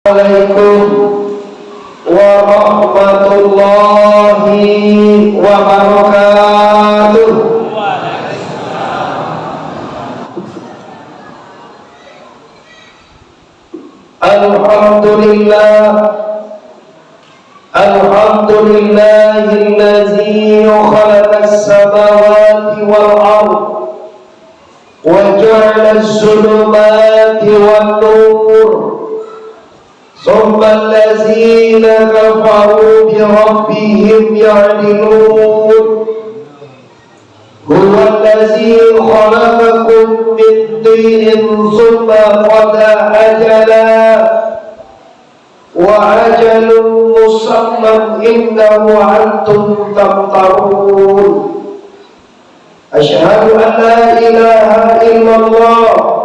Assalamualaikum warahmatullahi wabarakatuh. Alhamdulillahillazi khalaqas samawati wal ardh wa ja'ala az-zulumati wan nur. ثم الذين كفروا بربهم يعدلون هو الذي خلقكم من طين ثم قضى أجلا وأجل مسمى إنه أنتم تمترون أشهد أن لا إله إلا الله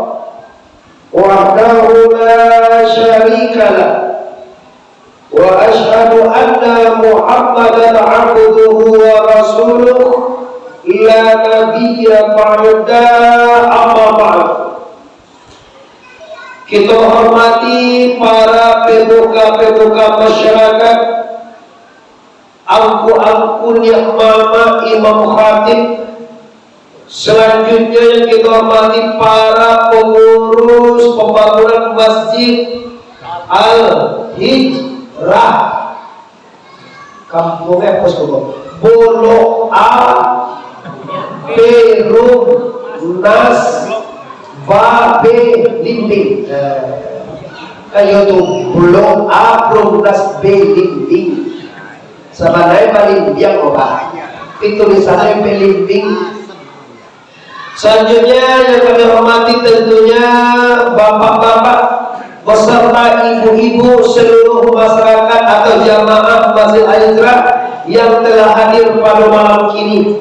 وحده لا شريك له وأشهد أن محمدا عبده ورسوله لا نبي بعده أما بعد. Kita hormati para pemuka-pemuka masyarakat, angku-angku yang mama imam khatib. Selanjutnya yang kita hormati para pengurus pembangunan Masjid Al-Hijrah kampungnya apa sekolah Bolo A Perum Nas Babe Limbing kayak itu Bolo A Perum Nas B Limbing sama naik paling biang obat itu tulisannya Limbing. Selanjutnya yang kami hormati tentunya bapak-bapak beserta ibu-ibu seluruh masyarakat atau jamaah Masjid Al-Hijrah yang telah hadir pada malam kini.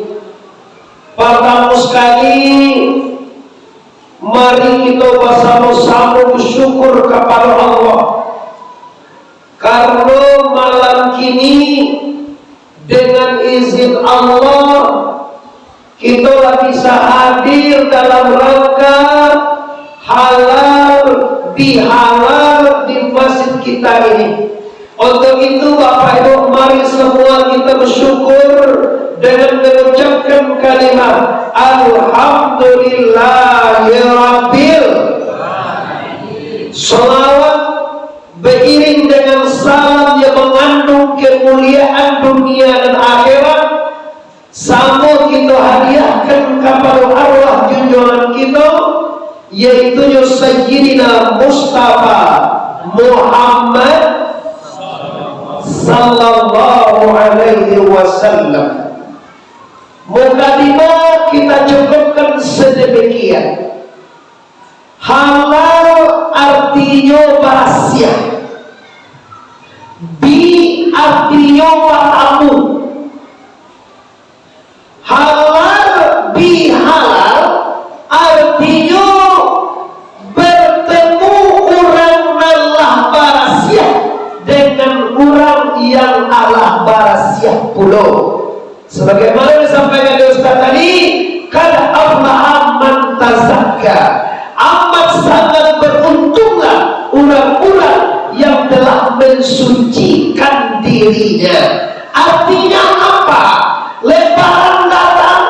Pertama sekali, mari kita bersama-sama bersyukur kepada Allah karena malam kini dengan izin Allah kita bisa hadir dalam rangka halal bihalal di masjid kita ini. Untuk itu Bapak Ibu, mari semua kita bersyukur dengan mengucapkan kalimat Alhamdulillahirabbil alamin. Salawat beriring dengan salam yang mengandung kemuliaan dunia dan akhirat sama kita hadiahkan kepada arwah junjungan kita, yaitu Sayyidina Mustafa Muhammad sallallahu alaihi wasallam. Mukadimah kita cukupkan sedemikian. Halal artinya rahasia, bi artinya tamu. Halal bihalal artinya bertemu orang Allah barasiah dengan orang yang Allah barasiah pulau. Sebagaimana disampaikan oleh Ustaz tadi, kad aflaha man tazakka. Amat sangat beruntunglah orang-orang yang telah mensucikan dirinya. Artinya apa? Lebaran datang,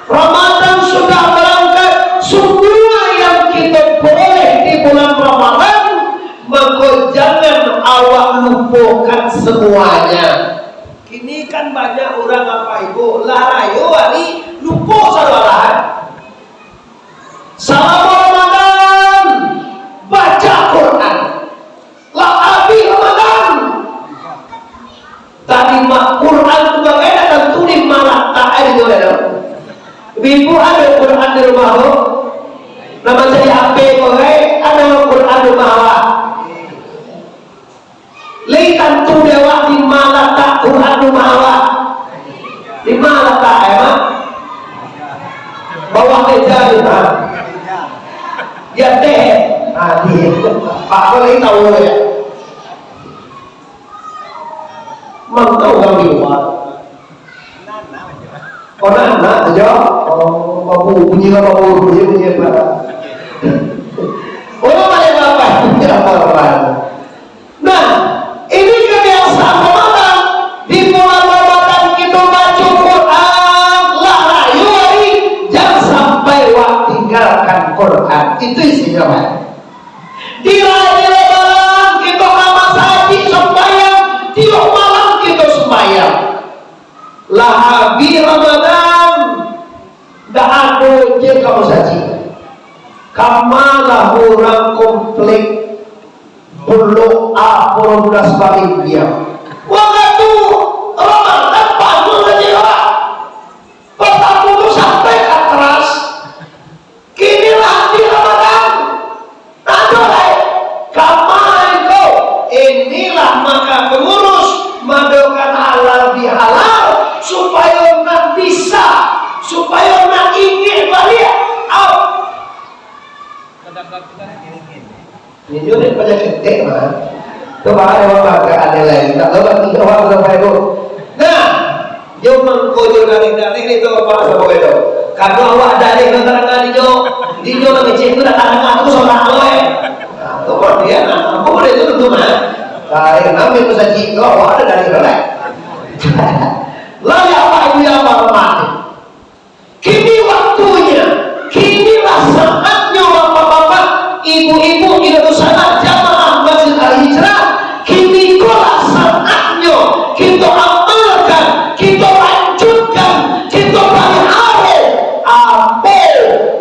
Ramadan sudah berangkat, semua yang kita boleh di bulan Ramadan, maka jangan awak lupakan semuanya. Kini kan banyak orang apa ibu larayo hari lupa saudara. Selama Ramadan baca Quran, lah abi Ramadan. Tadi mak Quran sebagai tentu di malah tak ada itu ada. Ibu ada Quran di rumah lo. Nama saya apa bagai ada Quran di rumah awak. Lei tentu dewa di malah tak Quran di rumah awak. Di malah tak emang. Bawa kerja di mana? Ya teh. Dia Pak boleh tahu ya. Mantau kami buat. Oh nana aja. Oh bunyi berapa? Oh mana bapak punya apa? komplit perlu A12 balik dia. Waktu Ramadan panjang lagi orang. Pertama sampai ke atas. Kinilah di Ramadan. Nadolai kamaiko. Inilah maka pengurus madokan halal bihalal supaya nak bisa, supaya nak ingin balik. Ini juga banyak ketek mah. Coba ada apa ada lain. Tak tahu lagi awak sampai itu. Nah, jom mengkojo dari itu apa sebab itu. Karena awak dari keterangan di jo lagi cek itu datang aku soal aloe. Tuh dia, aku boleh itu tuh mah. Dari nabi bisa jika awak ada dari lain. Lalu apa ibu yang mati? Kini waktunya, kinilah saatnya bapak-bapak, ibu-ibu di sana jamaah Masjid Al-Hijrah. Kini kolah saatnya kita amalkan, kita lanjutkan, kita balik apa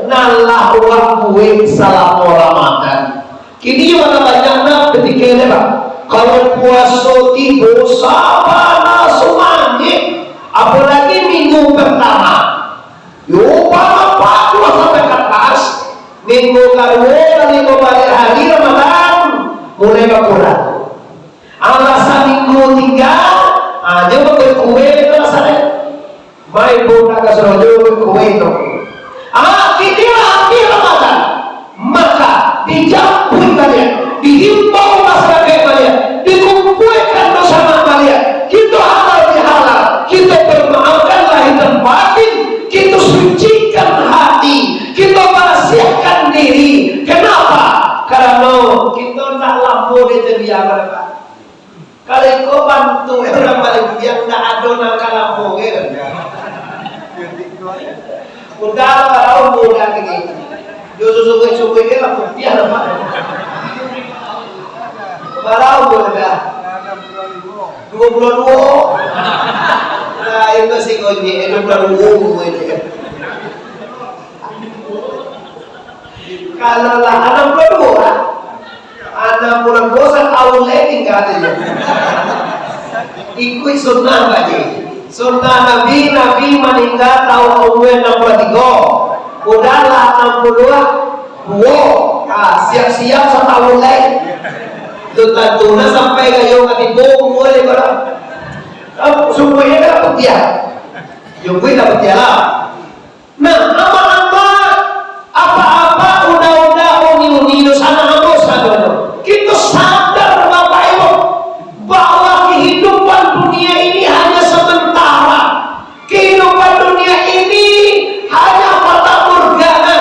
nalah waktu salam Ramadan. Kini juga banyaknya ketika ini Pak. Kalau puasa tiba sabana semangat, apalagi minggu pertama, yo apa dua sampai ke atas, minggu kedua dari kembali hari Ramadan mulai berkurang. Alasan minggu tiga, aja pakai kue itu alasannya, main bola ke serojo kue itu. Kini akhir Ramadan, maka dijauhi kalian, dihimbau masyarakat kalian, dikumpulkan bersama kalian. Kita halal bihalal, kita bermaafkan lahir dan batin, kita sucikan hati, kita bersihkan diri. Kenapa? Karena kita tak lampu di terbiar. Kalau kau bantu orang balik yang tak ada nak lampu, udah tahu mudah gini. Justru suku ini lah putih ada apa? Barang mudah. 22. Nah itu sih kunci 22 itu ya. Kalau lah 62 bosan awal lagi nggak ada. Ikut sunnah lagi. Sunnah Nabi meninggal tahun 63. Udahlah 62. Siap-siap setahun lagi. Tentunya sampai kayo katibong mulai barang. Semuanya dapat dia. Yung gue dapat dia lah. Nah, apa-apa udah uni sana harus sadar. Kita sadar Bapak Ibu bahwa kehidupan dunia ini hanya sementara. Kehidupan dunia ini hanya fata morgana.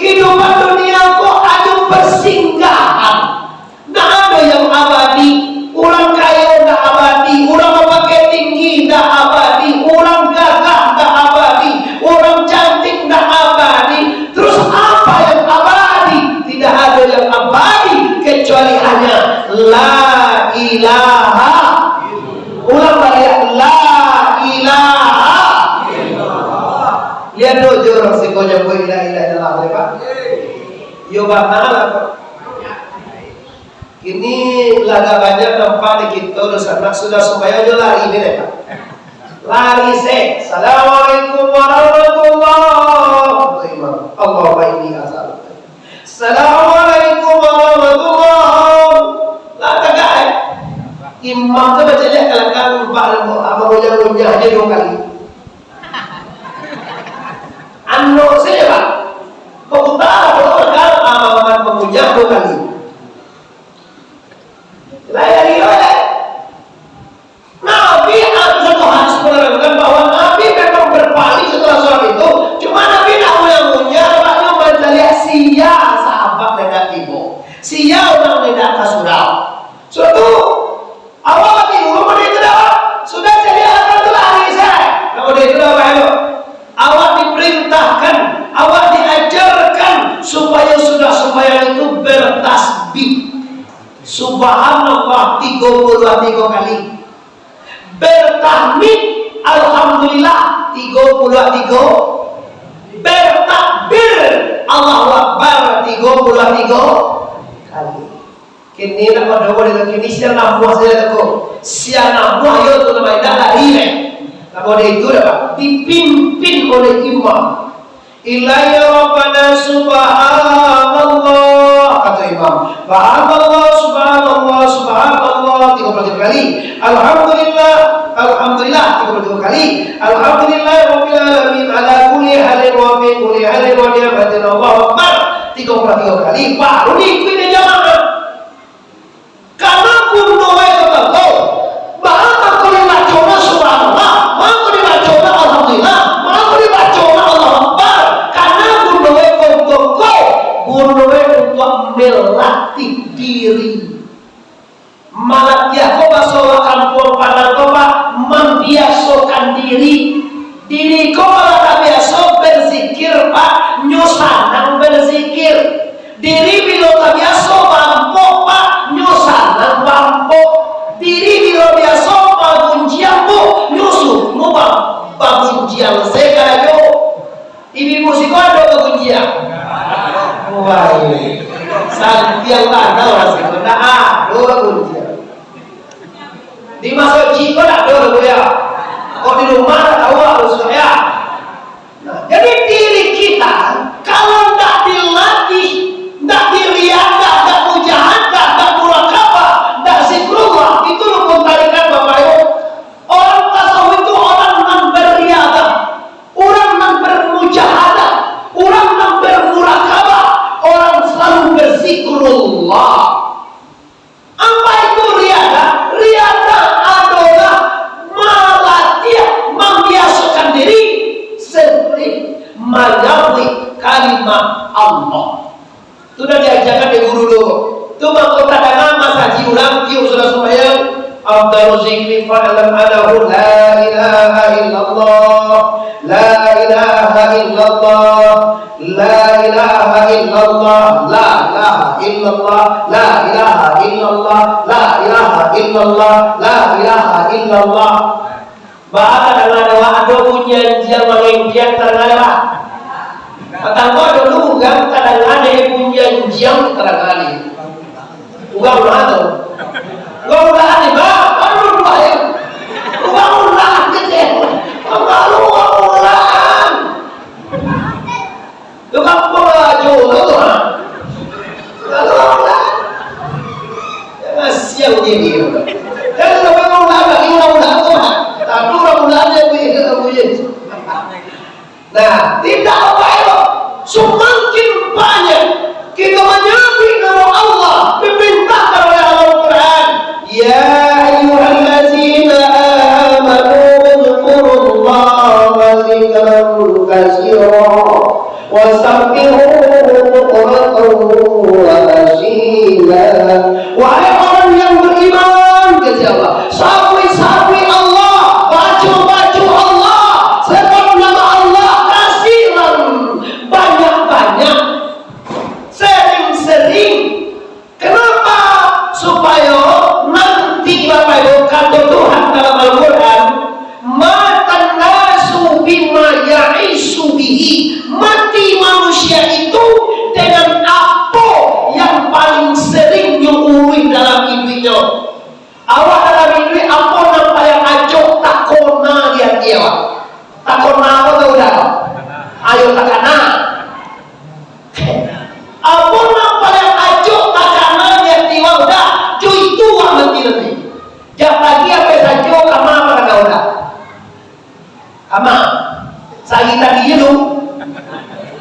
Kehidupan dunia kok hanya persinggahan. Nggak ada yang abadi. Orang kaya nggak abadi. Orang pakai tinggi nggak abadi. Orang gagah nggak abadi. Orang cantik nggak abadi. Terus apa yang abadi? Tidak ada yang abadi kecuali hanya la ilaha. Ulang balik la ilaha. Lihat dojo resikonya gue la ilaha illallah Pak. Yo bagaimana? Ini laga banyak tempat di kita sudah supaya aja lari ini deh Pak. Lari se. Assalamualaikum warahmatullahi wabarakatuh. Allahumma inni as'aluka. Assalamualaikum warahmatullahi wabarakatuh. Imam tu baca je kalau kan apa goyang-goyang aja 2 kali. Anu saja Pak. Pengutara kan amalan pengunyah 2 kali. Layani oleh Nabi satu hadis menerangkan bahwa Nabi memang berpaling setelah sholat itu. Cuma Nabi nak mulia-mulia, Nabi mencari sia sahabat tidak tiba, sia orang tidak kasurau. Suatu awal mati belum ada itu dah. Sudah jadi apa tu lari saya. Kalau dia itu apa? Awak diperintahkan, awak diajarkan supaya sudah sembahyang itu bertasbih. Subhanallah 33 kali. Bertahmid alhamdulillah 33. Bertakbir Allahu Akbar 33 kali. Kini nak pada boleh kini siapa buah saya tu, siapa buah yo tu nama dah hari. Nama itu apa? Dipimpin oleh imam. Ilaiya Rabbana subhanallah, kata imam. Subhanallah, subhanallah, subhanallah 33 kali. Alhamdulillah, alhamdulillah 33 kali. Alhamdulillah rabbil alamin ala kulli halin wa min kulli halin wa ni'matin Allahu akbar 33 kali. Baru diikuti jamaah. Karena kuno itu tahu. Bahkan kalau baca subhanallah, mau dibaca alhamdulillah, mau dibaca Allah akbar. Karena kuno itu untuk melatih diri. Malatih aku basowa kampung pada toba membiasakan diri. Diri kau malah biasa berzikir pak, nyosanang berzikir. Diri bila tak biasa bampok pak, nyosanang bampok. Diri bila biasa bangunjian bu, nyusup mu bangunjian sekali yo. Ibu musik ada bangunjian. Wah ini, santiang mana orang sih? Nah, dua bangunjian. Di masuk jiko tak ada ya. Kau di rumah tahu harus ya. Nah, jadi diri kita kalau tidak dilatih, tidak diriaga, tidak mujahadah, tidak murakabah, tidak zikrullah, itu rukun tarikat Bapak Ibu. Orang tasawuf itu orang yang beriaga, orang yang bermujahadah, orang yang bermurakabah, orang selalu berzikrullah. Apa itu riaga? Riaga adalah melatih, membiasakan diri sering menyebut kalimat Allah. Itu sudah diajarkan di guru dulu. Itu mahkota dengan masaji ulang kiu sudah sembahyang. Afdalu zikri fa'alam anahu la ilaha illallah, la ilaha illallah, la ilaha illallah, la ilaha illallah, la ilaha illallah, la ilaha illallah, la ilaha illallah. Bahkan dengan ada punya yang mengimpian teranglah. Patangko dulu kan kadang ada punya yang terangali. Ugang mana? Ugang ulang ni bah, baru dua ya. Ugang ulang kecil. Baru ulang. Ugang pelaju tu ha. Baru ulang. Masih begini. Kalau ulang lagi ulang tu ha. Tapi ulang dia punya. Nah, tidak apa-apa. Semakin banyak kita menyebut nama Allah, diperintahkan oleh Al-Quran. Ya ayyuhallazina amanu dzkurullaha dzikran katsiran wasabbihuhu bukratan wa asila. Wahai orang yang beriman, kata Allah, sabui Allah, baca Allah, sebut nama Allah kasiran, banyak-banyak, sering-sering. Kenapa? Supaya nanti Bapak Ibu kata Tuhan dalam Al-Quran, matanasu bima ya'isu bihi, mati manusia itu dengan apa yang paling sering nyuruh dalam hidupnya. Awak dalam hidup apa yang paling ajok takona lihat dia. Takona apa tahu dah? Ayo takana. Apa yang paling ajok takana lihat dia udah. Cuy tua nanti. Jangan lagi apa saja kama pada kau dah. Kama. Saya tadi itu.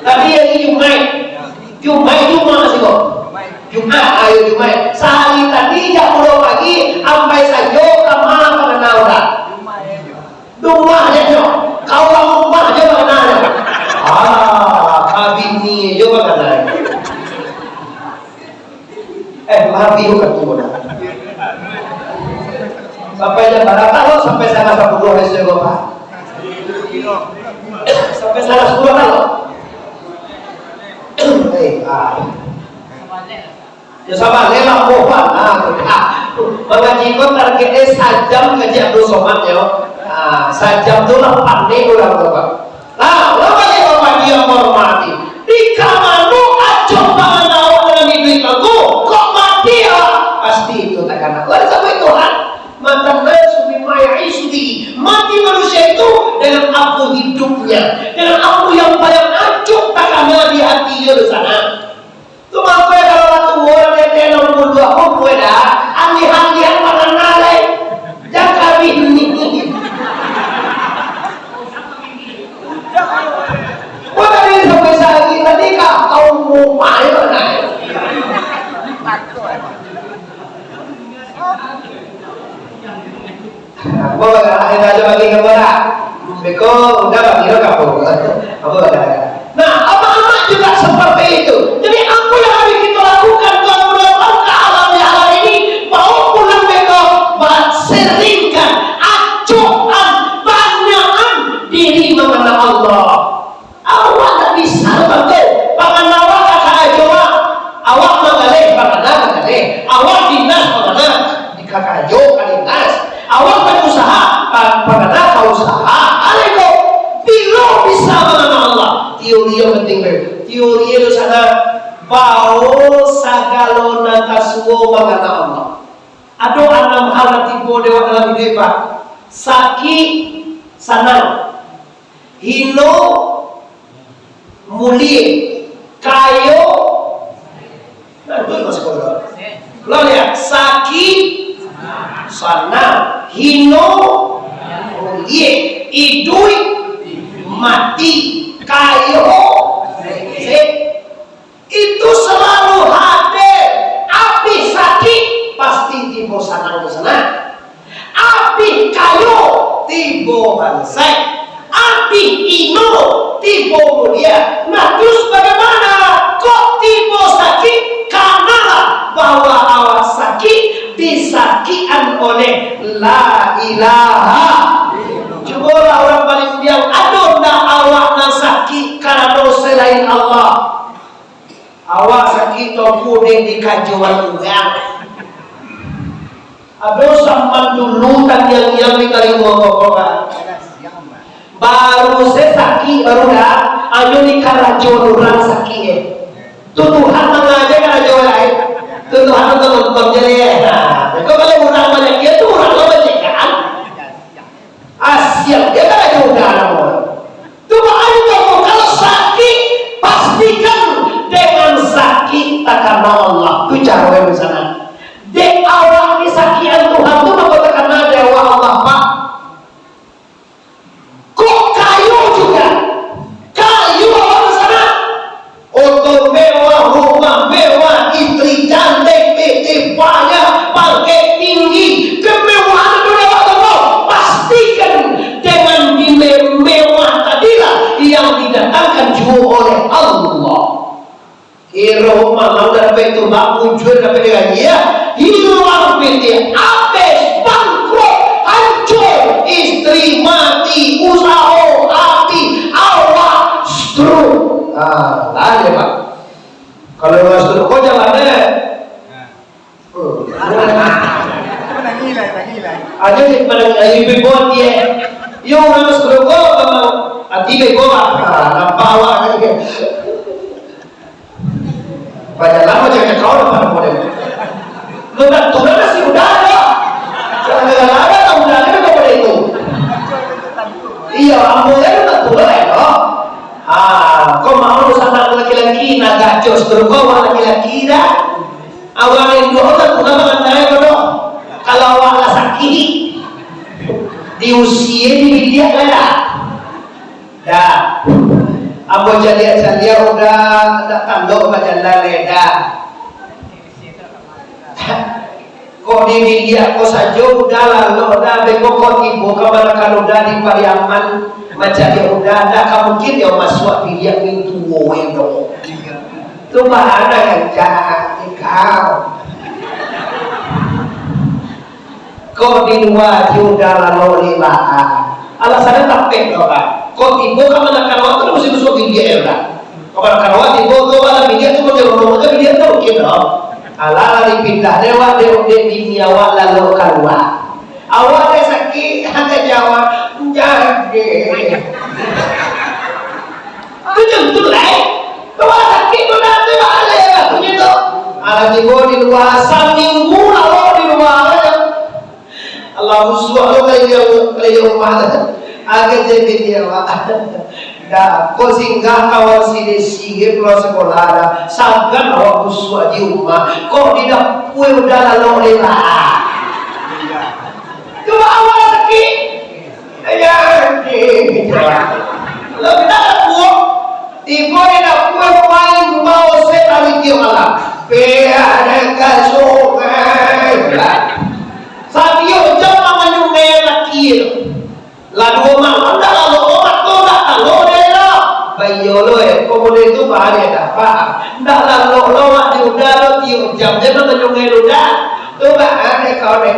Tadi yang Jumat masih kok. Jumat, ayo Jumat. Sehari tadi jam 10 pagi sampai saja kama pada kau dah. Rumah aja jo. Kau rumah aja mana? Kabin ni jo mana? Maaf itu kan tu dah. Sampai jam berapa lo? Sampai sana 10 hari saya lupa. Sampai sana 10 lo. Ya sama lelah pohon. Mengaji kau targetnya sajam kerja dulu somat yo. Sajam tu lah pandai orang bapak. Nah, apa yang bapak dia hormati? Di kamanu acung pangan awak dalam hidup aku, kok mati ya? karena Allah sampai Tuhan matan nasu bima ya'isudi. Mati manusia itu dengan apu hidupnya, dengan apu yang paling acuh takana di hatinya di sana. Itu makanya kalau satu orang yang 62 umur dah alih-alihan makan nalai jangan ini. Kau tadi sampai saat ini tadi kau mau main mana? Apa ada aja bagi kepada beko udah bagi kamu apa ada. Nah anak-anak juga seperti itu. Jadi apa yang harus kita lakukan kalau datang ke alam yang ini mau pulang beko seringkan acuan banyakan diri mengenal Allah. Awak tak bisa betul pangan awak kakak ajoa awak mengalih awak dinas mengenal di kakak ajo kalinas awak berusaha pada kau usaha aleko bilo bisa mengenal Allah. Teori yang penting teori itu sana bau sagalona kasuo mengenal Allah. Ada 6 hal tipe dewa dalam hidup Pak. Sakit sanang hino mulia kayo nah itu masih kodoh lo lihat sakit sana hino mulia idui mati kayo itu selalu hadir. Api sakit pasti tibo sana api kayo tibo bansai api ino tibo mulia. Nah terus bagaimana kok tibo sakit? Karena bahwa awak sakit disakian oleh la ilaha. Coba orang paling biang aduh nak awak nak sakit karena selain Allah. Awak sakit topu di kajuan uang. Aduh sampan dulu tan yang dikali ngomong baru saya sakit baru dah ayo dikarajo orang sakit Tuhan mengajar karajo lain Tuhan nonton jadi kalau orang banyak dia tuh orang banyak kan Asia dia karajo dalam tuh ayo kalau sakit pastikan dengan sakit tak karena Allah itu cara di sana dek awal disakian Tuhan tuh apa karena dewa Allah Pak. Kok kayu juga? Kayu orang sana. Oto mewah, rumah mewah, istri cantik, PT banyak, pakai tinggi, kemewahan dunia Allah. Pastikan dengan mewah tadilah yang didatangkan juga oleh Allah. Hero mamang dapat itu mak muncul dapat dengan dia, hilang PT, habis bangkrut, hancur, istri mati, usaha api, awak stroke. Lain Pak. Kalau nggak stroke, kok jalannya? Ada di pada ibu buat dia. Yo orang stroke, memang hati bego nampak awak kan? Banyak lama jangan kau dapat model. Lepas tu nasi udah ada. Jangan ada udah ada kepada itu. Iya, ambilnya kan tak boleh, no? Kau mau sama laki-laki naga jos berkau laki-laki dah. Awal yang dua orang tu nama anda bodoh. Kalau awak sakit di usia di dia lah. Dah. Abo jadi udah tanduk majalah leda. Kok di media kok saja udah lalu udah beko kok ibu kamar kalau udah di pariaman macam udah ada kamu mungkin ya masuk media itu wendo. Itu mana yang jahat kau? Kok di luar udah lalu lilaan. Alasannya tak pek loh Pak. Kok ibu kamar waktu itu mesti masuk media ya udah. Kamar waktu ibu tuh malah media tuh mau rumah media tuh mungkin loh. Ala dipindah dewa di nyawa lalu keluar. Awalnya sakit, ada jawab jadi. Itu jemput lah. Kalau sakit tu nanti balik lah begitu. Ala ibu di luar seminggu lalu di luar Allah usual kayo umala agad jadi dia dah kau singgah kawan sini sige pulau sekolah sagan awak usual di rumah kau tidak kue udah lalu lah coba awak sakit ya lebih tak kuat tiba ada kue paling mau sekali dia malam biar kasukan saat dia jauh menyungai laki lalu malam dah lalu omat tu dah lalu dia bayo lo kemudian itu bahaya dah pak dah lalu lo di udara tiup jam dia menyungai lu dah tu bahaya kau deh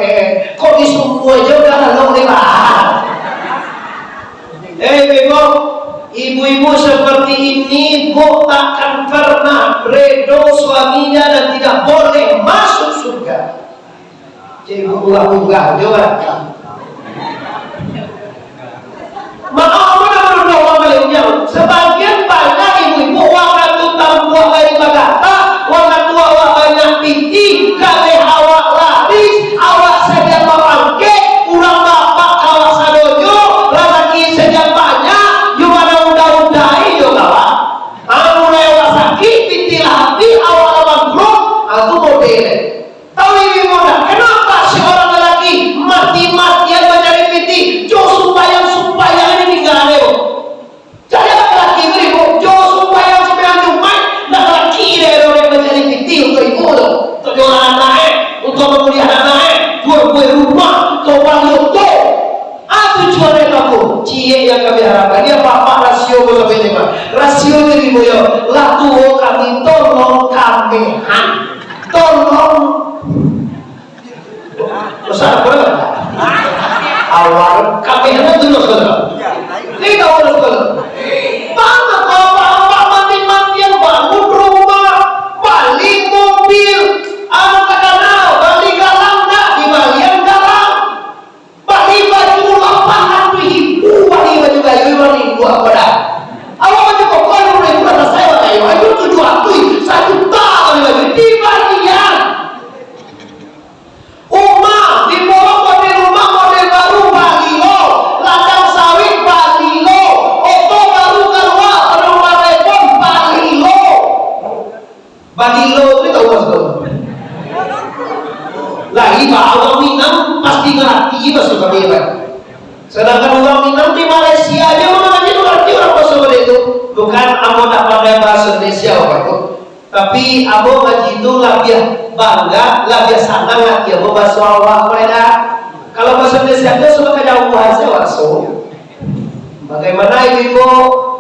kok di semua jauh dah lalu dia bego ibu-ibu seperti ini bu takkan pernah redo suaminya dan tidak boleh masuk surga. Ibu buah juga. Maka mana berdoa beliau. Sebagian banyak ibu-ibu waktu tambuah dari bagata, waktu awak banyak pinti, kali awak laris, awak saja mapangke, urang bapak awak sadojo, lelaki saja banyak, juga ada udah-udahi juga lah. Anu lewat sakit, pinti hati, awak lawan grup, aku model. Tahu ibu muda, kenapa seorang lelaki mati-matian mencari pinti, jo sumpah-sumpah ini tinggal leo. Jadi lelaki beribu, jo sumpah sembilan Jumat, dan lelaki dia mencari pinti untuk ibu tu, untuk jualan anak, untuk memuliakan anak, buat rumah, untuk bangun tu. Apa tujuan aku? Cie yang kami harapkan dia apa rasio sampai ni mah. Rasio ni ibu yo, lah tu kami tolong kamihan, tolong. Besar berapa? Awal kamihan dulu saudara. Ini tahu saudara. Mana bapak mati-matian bangun rumah, balik mobil, anak kenal, balik galang dah, di balian galang, balik baju 800.000, balik baju kayu 5.000 apa dah? Awak baju kokon boleh kurang saya kayu, baju 700, 1 juta balik baju di balian. Di bawah model rumah model baru Balilo, ladang sawit Balilo, oto baru keluar rumah telepon Balilo. Balilo itu tahu mas tahu? Lagi orang Minang pasti ngerti masuk kami kan. Sedangkan orang Minang di Malaysia aja mana aja ngerti orang bahasa itu. Bukan amo tak pandai bahasa Indonesia apa tapi abo ngaji itu lebih bangga, lebih senang ngaji abo bahasa Allah mereka. Kalau bahasa Indonesia itu sudah kejauhan saya langsung. Bagaimana ibu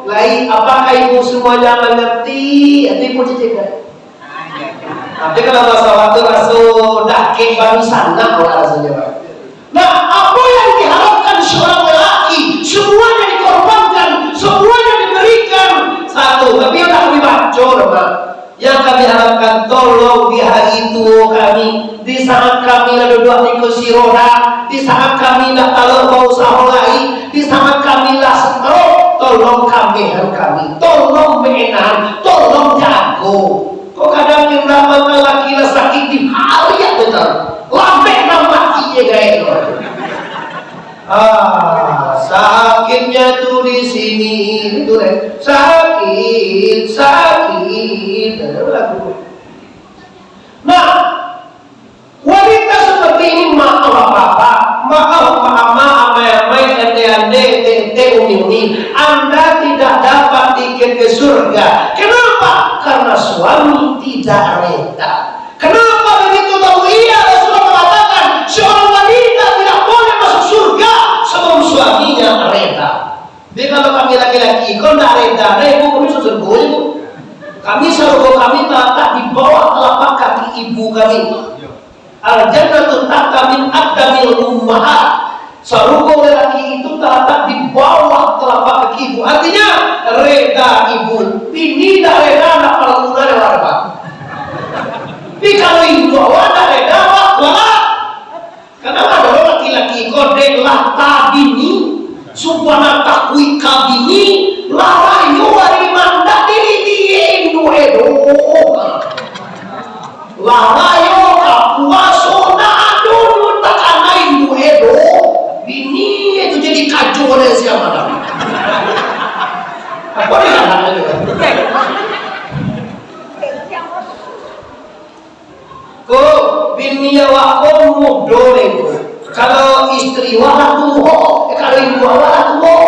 lain? Apakah ibu semuanya mengerti? Atau ibu cicik? Tapi kalau bahasa waktu rasul dake bami sana rasanya pak. Nah, apa yang diharapkan seorang lelaki? Semuanya dikorbankan, semuanya diberikan. Satu, tapi yang tak kami bacor pak. Yang kami harapkan tolong di hari itu kami, di saat kami ada dua di kursi roda, di saat kami tak tahu mau usaha lagi, di saat kami lah stroke, tolong kami, tolong menan, tolong jago. Kok kadang kita mata laki lah sakit di hari yang betul, lambe mati je gaya. Sakitnya tuh di sini itu deh. Sakit. Nah, wanita seperti ini maaf bapak, maaf mama, amai, ente, umi. Anda tidak dapat tiket ke surga. Kenapa? Karena suami tidak reda. Kenapa begitu tahu? Iya, Rasulullah mengatakan seorang wanita tidak boleh masuk surga sebelum suaminya reda. Jadi kalau kami laki-laki, kalau tidak reda, ibu kami surga ibu. Kami surga kami terletak di bawah telapak kaki ibu kami. Al-jannatu tahta min aqdamil ummahat. Surga laki itu terletak di bawah telapak kaki ibu. Artinya reda ibu. Bini dah reda nak perlukan warga. Tapi kalau ibu awak dah reda wah. Karena ada laki-laki kodek lah tabini, supana takwi kabini, larayu wari manda diri edo. Larayu kapuaso na adun takanai edo. Kalau istri wala tuho, kalau ibu wala tuho.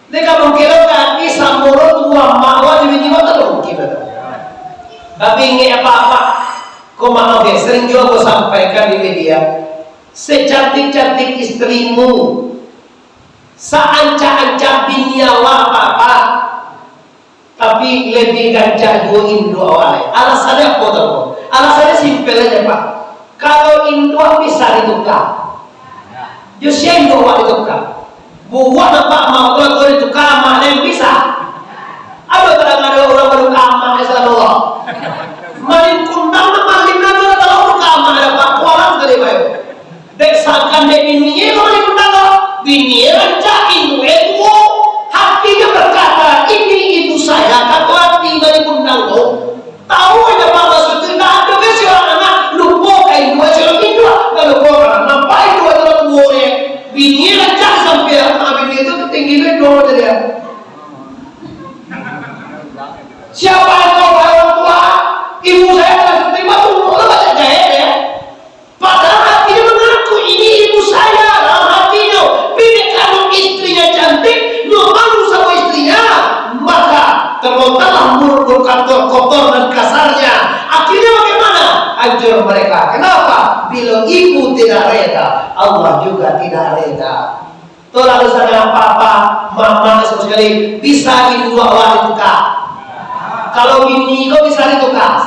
Mereka mungkin kan bisa murut tua mawa di jiwa termungkin. Tapi ini apa-apa. Kau maaf ya, sering juga aku sampaikan di media. Secantik-cantik istrimu, seancam-ancam biniawa apa-apa, tapi lebih gancah dua Indo awalnya. Alasannya apa tahu? Alasannya simpel aja Pak. Kalau Indo bisa ditukar, justru Indo awal ditukar. Buat apa mau kalau ditukar mana yang bisa? Ada ada orang baru kamar Islam Allah. Main kundang main nado kalau kamar ada Pak kualan dari bayu. Desakan dek bininya kalau dikundang bininya rancak Indo itu hatinya berkata ini ibu saya kata hati dari kundang tahu aja Pak maksudnya tidak ada ke orang anak lupa kayak dua orang itu nggak lupa orang nampak dua orang tua bininya rancak sampai bini itu tinggi dua dia. Siapa yang tahu orang tua ibu saya langsung terima tuh baca jahit ya. Padahal hatinya mengaku ini ibu saya dalam hatinya. Bila kalau istrinya cantik, lu malu sama istrinya, maka terlontarlah mulut kantor kotor dan kasarnya. Akhirnya bagaimana? Hancur mereka. Kenapa? Bila ibu tidak reda, Allah juga tidak reda. Tolak sana apa-apa, mama sekali bisa ibu awal ditukar. Kalau bini kau bisa ditukar,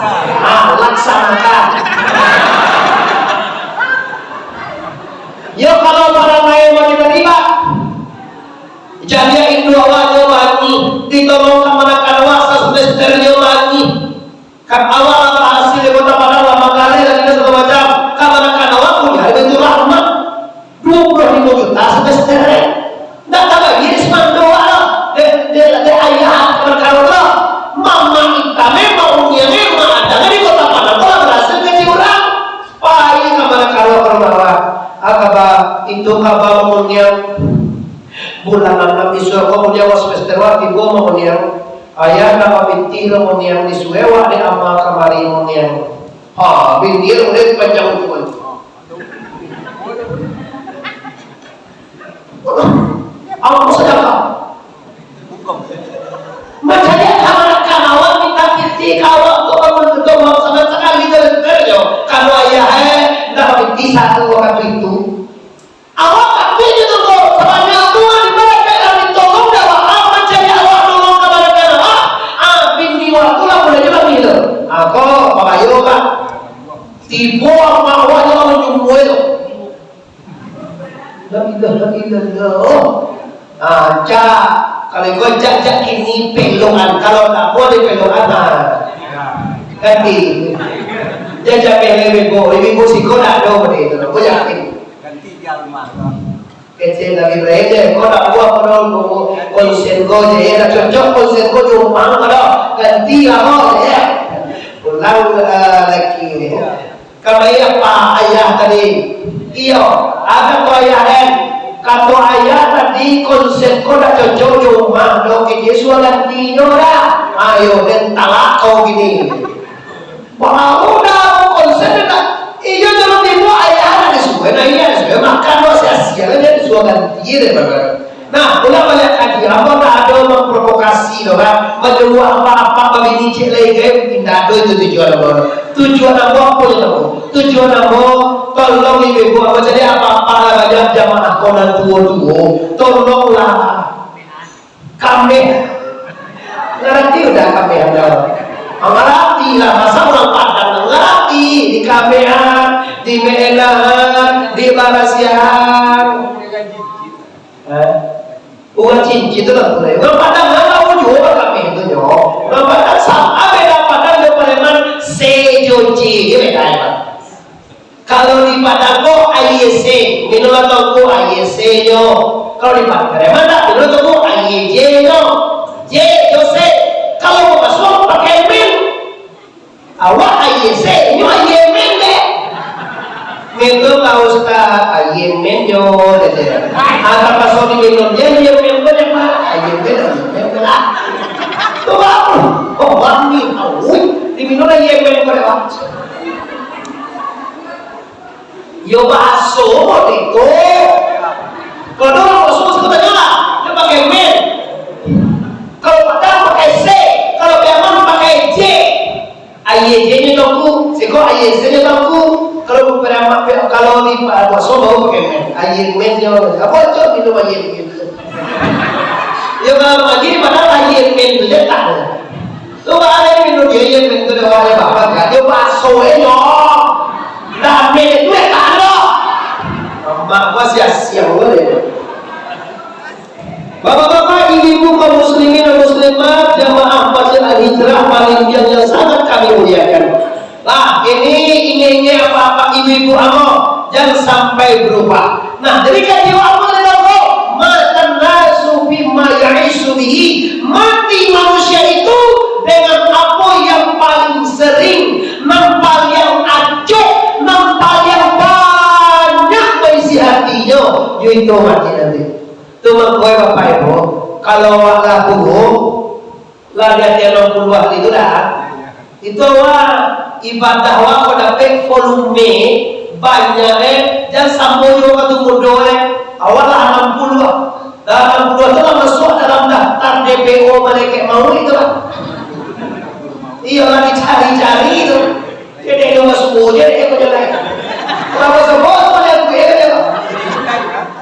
laksanakan. Ya kalau para lain mau diterima, jadi Indo awalnya wangi, ditolong kemana karawasa semesternya wangi. Kan awal apa hasil yang kota pada lama kali dan ini segala macam. Kemana karawasa punya itu rahmat 25 juta semesternya. Nggak tahu lagi Isman doa loh, de ayah berkarawasa. Mama kita memang ada di kota pada berhasil gaji orang. Pai kemana karawasa. Akaba itu kabar munyang bulanan nabi surga munyang semester waktu gua munyang ayah nama binti munyang di suewa di amal kamari munyang binti udah panjang tuan aku sedekah macamnya kamar kanawan minta binti kalau tuh mau sama sekali terus kalau ayah nama binti satu waktu itu awak tapi itu kok sebanyak Tuhan mereka yang ditolong dalam apa cari awak tolong kepada mereka binti waktu lah boleh juga gitu aku pakayo kan tipu apa awaknya kamu jumbo itu kalau kau jak ini pelongan kalau tak boleh pelongan ganti jajak ibu si kau tak ada begitu kau yakin kecil lagi berada kau tak buat perlu konsen kau je tak cocok konsen kau cuma kalau ganti apa ya pulang lagi kalau apa ayah tadi iyo ada kau ayah kan kalau ayah tadi konsen kau tak cocok cuma dok Yesus ganti nora ayo dan talak kau gini mau dah konsen dah iya kalau tipu ayah ada semua nah iya semua makan lo sia-sia dia disuruh ganti deh bapak. Nah udah banyak kaji apa tak ada memprovokasi loh kan menjual apa-apa bini cek lagi pindah do itu tujuan apa tujuan apa tolong ibu apa jadi apa-apa lah banyak jamaah konan tua-tua tolonglah kami ngerti udah kami ada ngerti lah masa orang Padang ngerti di KPA di Medan di Barasian uang cincin itu lah orang Padang nggak tahu juga kami itu yo orang Padang sama beda Padang dengan Palembang sejoji dia beda ya kalau di Padang kok AYC minum atau kok AYC yo kalau di Palembang tak minum atau kok AYJ yo J Jose kalau mau masuk pakai min awak AYC nyo AYMN deh itu kau Ustaz AYMN nyo deh ada pasal di minumnya AYMN kan yang mana AYMN lah tuh apa oh wangi awui di minum AYMN kan lewat Yo bakso itu. Kalau dulu khusus katanya lah, dia pakai men. Kalau Padang pakai C, kalau Piaman pakai J. IJ-nya tunggu, seko IJ-nya tunggu. Kalau Piaman, kalau di bakso baru pakai men. IJ men-nya apa cok itu IJ men. Ya kalau lagi Padang IJ men itu je tak. Tuh ada minum IJ men itu dia orang bapak kan, dia bakso nyok. Dah men itu tak ada. Mak gua sia-sia boleh. Bapak-bapak, ibu-ibu kaum muslimin dan muslimat, jamaah Masjid Al-Hijrah Malaysia yang sangat kami muliakan. Nah, ini apa-apa ibu-ibu amo jangan sampai berubah. Nah, jadi kan jiwa apa adalah matan nasu bima ya'isu bihi. Mati manusia itu dengan apa yang paling sering, nampal yang acuh, nampal yang banyak berisi hatinya, yaitu mati nanti. Itu mengkoi bapak ibu, kalau wala burung lagi dia 60 hari itu dah, itu ibadah kau dapat volume banyak jangan sampai juga tu mudah awal 60 dah 60 tu lah masuk dalam daftar DPO mereka mau itu lah. Iya lah dicari-cari itu, jadi dia masuk aja dia kau jalan. Kalau sebut mana aku ya?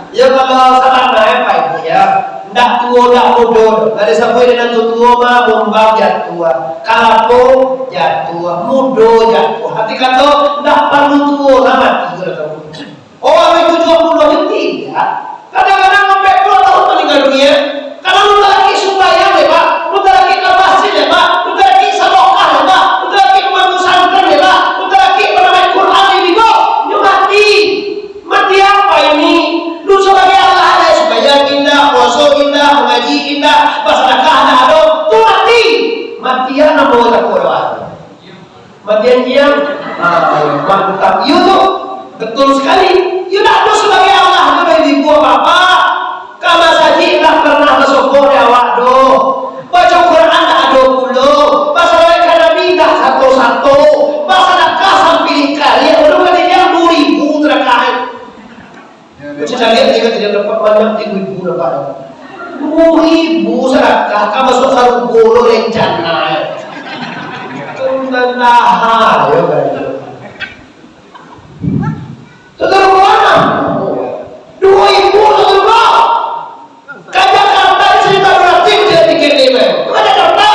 Ya kalau salah apa itu ya? Ndak tua ndak muda. Dari sampai dengan tua mah bombang jatuh. Kalapo jatuh, muda jatuh. Hati kata ndak perlu tua lah mati gitu. Oh, itu 70 detik ya. Kadang-kadang sampai 2 tahun meninggal dunia. Karena lu lagi sembahyang ya, Pak. Lu lagi ke masjid ya, Pak. Lu lagi salokah ya, Pak. Lu lagi ke pesantren ya, Pak. Lu lagi menemani Quran ini, Pak. Lu mati. Mati apa ini? Lu sebagai Allah ada supaya indah, puasa indah, mengaji indah, bersedekah ada. Tu mati. Matian nama kita Quran. Matian diam. Mantap. You betul sekali. You nak tu sebagai Allah tu bagi ibu bapa. Kama saji lah pernah bersyukur ya waktu. Baca Quran dah 20. Bahasa Nabi dah 1. Bahasa sedekah sampai kali. Belum ada yang 2000 terakhir. Saya lihat jika tidak dapat banyak 3.000 dapat 2.000 sedekah kan masuk 1 bolo rencana tenang ya kan saudara mana 2.000 saudara kan Jakarta cerita berarti dia bikin ini kan Jakarta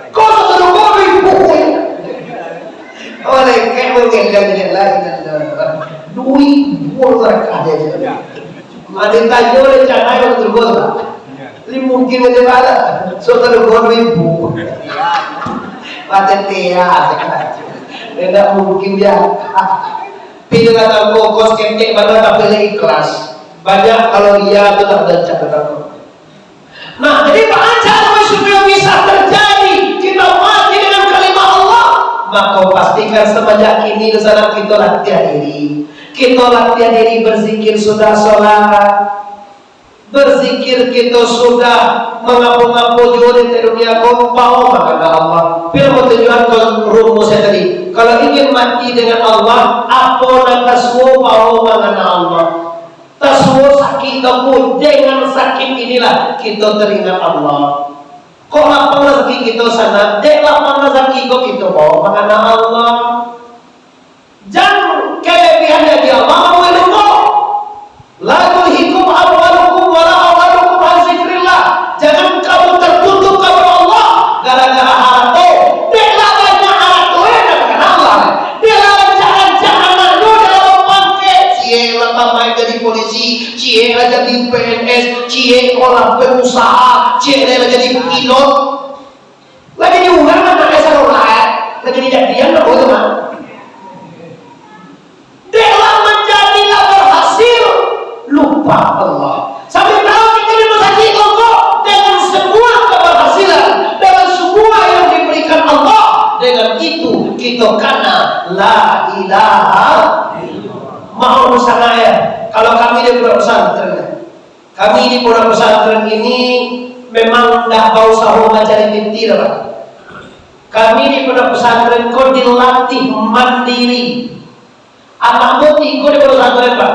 kok saudara 2.000 oleh kayak mungkin lagi duit bolak ada je. Ada tajuk rencana yang tergol tak? Ini mungkin ada bala. So tergol 2.000. Paten tia. Tidak mungkin dia. Pilih kata kos kengkek mana tak pilih ikhlas. Banyak kalau dia tu tak baca kata. Nah, jadi baca supaya bisa terjadi kita mati dengan kalimat Allah. Maka pastikan semenjak ini sana kita latihan diri. Kita latihan diri berzikir sudah sholat, berzikir kita sudah mengapu-ngapu juri dunia kompau maka Allah. Bila tujuan rumusnya tadi, kalau ingin mati dengan Allah, apa nak taswo pau mengana Allah. Taswo sakit aku dengan sakit inilah kita teringat Allah. Kok lapang rezeki kita sana, dek lapang rezeki kita bawa mengana Allah. Jangan kelebihan dari Allah mengeluh. La tulhikum amwalukum wala auladukum an zikrillah. Jangan kamu tertutup kepada Allah gara-gara harta. Dia banyak harta yang bukan Allah. Dia jangan lu dalam pangkat. Cie lah main jadi polisi, cie lah jadi PNS, cie orang pengusaha, cie lah jadi pilot. Lagi diunggah mana esarolah, lagi dijadian lah teman. Dewa menjadilah berhasil lupa Allah. Sampai tahu kita di masjid kok dengan semua keberhasilan, dengan semua yang diberikan Allah. Dengan itu kita kena la ilaha illallah. Mau saya kalau kami di pondok pesantren, kami di pondok pesantren ini memang dah bau sahur mencari pintir, Pak. Kami di pondok pesantren kau dilatih mandiri. Anakmu tiga di pesantren Pak.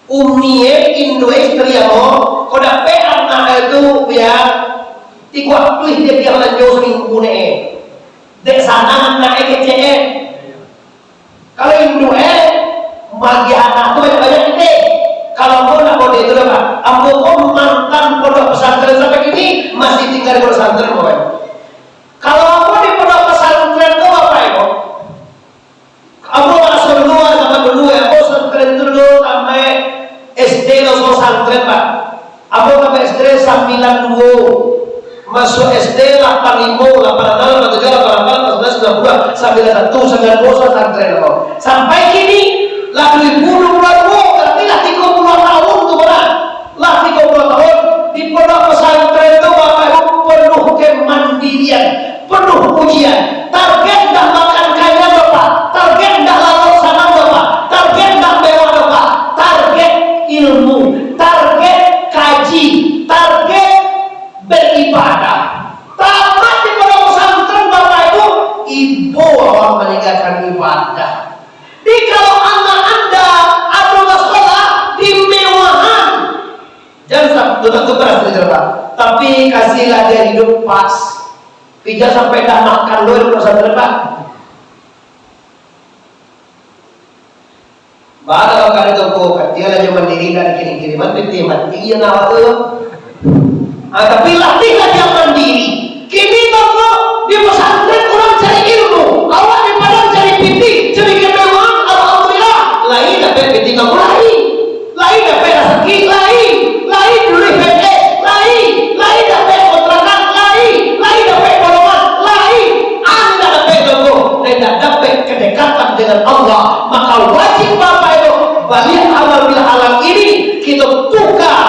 Umnie Indo istri mo, koda pe anak itu ya tiga tuh dia lanjut seminggu nih. Dek sana anak kece. Kalau Indo bagi anak tuh banyak ini. Kalau mau nak kode itu Pak, ambo mantan pondok pesantren sampai kini masih tinggal di pesantren Pak. Kalau ambo di pondok pesantren tuh apa ya Pak? Ambo masuk luar sama dulu ya, pesantren dulu sampai SD atau pesantren Pak. Ambo sampai SD 92, masuk SD 85, 86, 87, 88, 89, 90, 91 pesantren Pak. Sampai kini lah 2020 berarti lah 30 tahun tuh Pak. Lah 30 tahun di pondok pesantren itu Bapak penuh kemandirian, penuh ujian. Target dah makan kaya Bapak, target dah lalu sana Bapak, target dah mewah Bapak, target ilmu, target kaji, target beribadah. Tamat di pondok pesantren Bapak itu ibu awak meninggalkan ibadah. Di kalau anak Anda atau sekolah di mewahan, jangan tetap keras Pak. Tapi kasihlah dia hidup pas. Tidak sampai dah makan dulu di pesantren Pak. Baru kali itu kok dia lagi mandiri dan kirim-kiriman peti mati iya nawa tuh. Tapi latihlah dia mandiri. Kini toko di pesantren orang cari ilmu, awak di padang cari piti, cari kemewahan. Alhamdulillah, lain dapat piti kamu lain dapat rezeki, lain dulu PT, lain dapat kontrakan, lain dapat golongan, anda dapat toko, tidak dapat kedekatan dengan Allah. Maka wajib Bapak itu balik amal bil alam ini kita tukar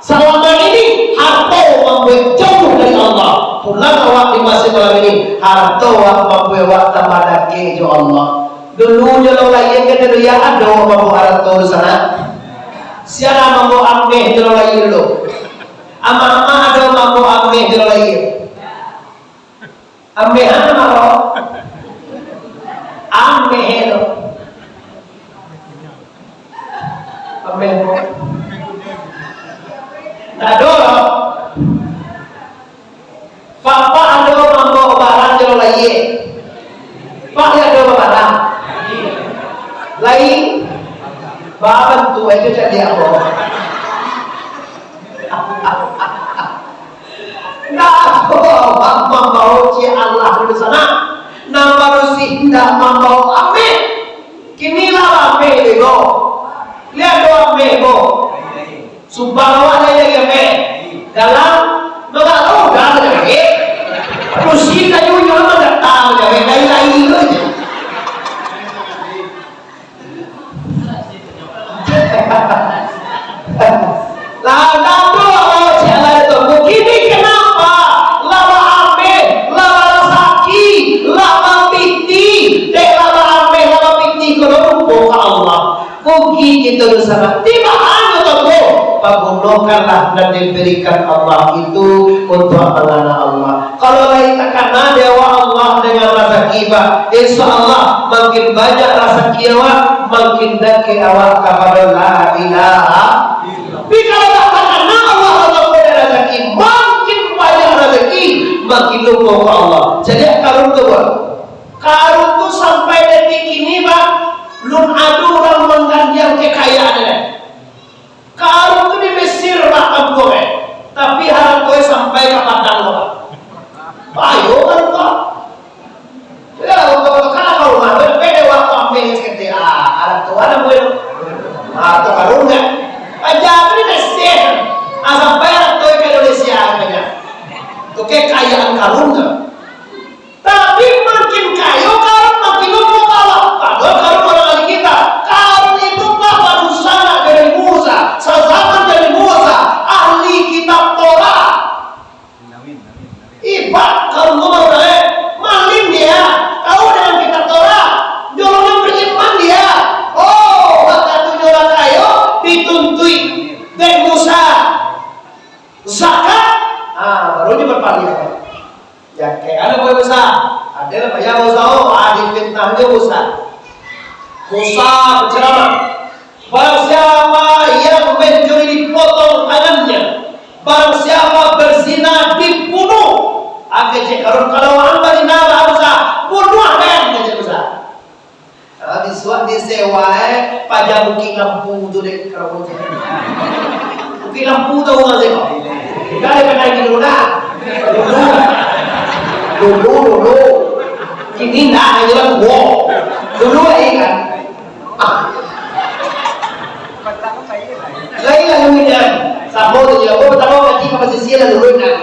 selama ini harta membuat jauh dari Allah. Pulang awak di masjid malam ini harta awak membuat tambah dake jo Allah. Dulu jalan lain kita dulu ya ada mampu harta di sana. Siapa mampu ameh jalan lain dulu. Ama ada mampu ameh jalan lain. Ameh apa maro? Ameh lo. Ameh lo. Nado. Papa ada mampu barang jalan lain. Pak ada barang. Lain bantu itu jadi apa? Nah, membawa ci Allah di sana. Nama rusi tidak membawa amin. Kinilah amin bego. Lihat doa bego. Subhanallah ada yang amin. Dalam mengalau dalam lagi. Rusi kayu yang mana tahu jadi lain-lain aja. Lama doa jalan itu begini kenapa? Lama ame, lama rasaki, lama piti, lama ame, lama piti kalau buka Allah. Kugi itu sana tiba anu toko. Pergunakanlah dan diberikan Allah itu untuk amanah Allah. Kalau lain takkan dewa Allah dengan rasa kibah, insya Allah makin banyak rasa kiawa, makin dekat awak kepada la ilaha. Tapi kalau tak karena Allah pada rezeki, makin banyak rezeki, makin lupa ke Allah. Jadi karun tu sampai detik ini Pak, belum ada orang menggantikan kekayaannya. Karun tu di Mesir Pak gue, tapi harap gue sampai ke padang Pak. Ayo kan Pak. Ya kalau kalau nggak beda waktu ambil seperti ada tuan apa itu, atau karunnya. Aja ini Mesir, asal bayar tuh ke Indonesia banyak. Tuh kekayaan karunnya. Tapi makin kaya karun makin lupa kalah. Padahal karun orang lagi kita. Karun itu Pak baru sana dari Musa, sezaman dari Musa, ahli kitab Torah. Ibat karun itu mau malim dia. Kau dengan kitab Torah, jolongnya beriman dia. Oh, maka tujuh orang kayo dituntui dari Musa zakat. Baru dia berpaling. Ya kayak ada boy Musa, ada lah bayar Musa, ada fitnahnya Musa. Musa berceramah, barang siapa yang mencuri dipotong tangannya, barang siapa berzina dibunuh. Agak kalau amba di nama Musa, bunuh kan aja Musa. Habis waktu disewa pajak bukit lampu tu dek kalau bukit lampu tahu nggak sih kok? Kita ada pernah gini dulu. Ini nak aja wow. Dulu kan. Lagi kan. Sama tu je. Kau pertama ngaji masih sial dulu nak.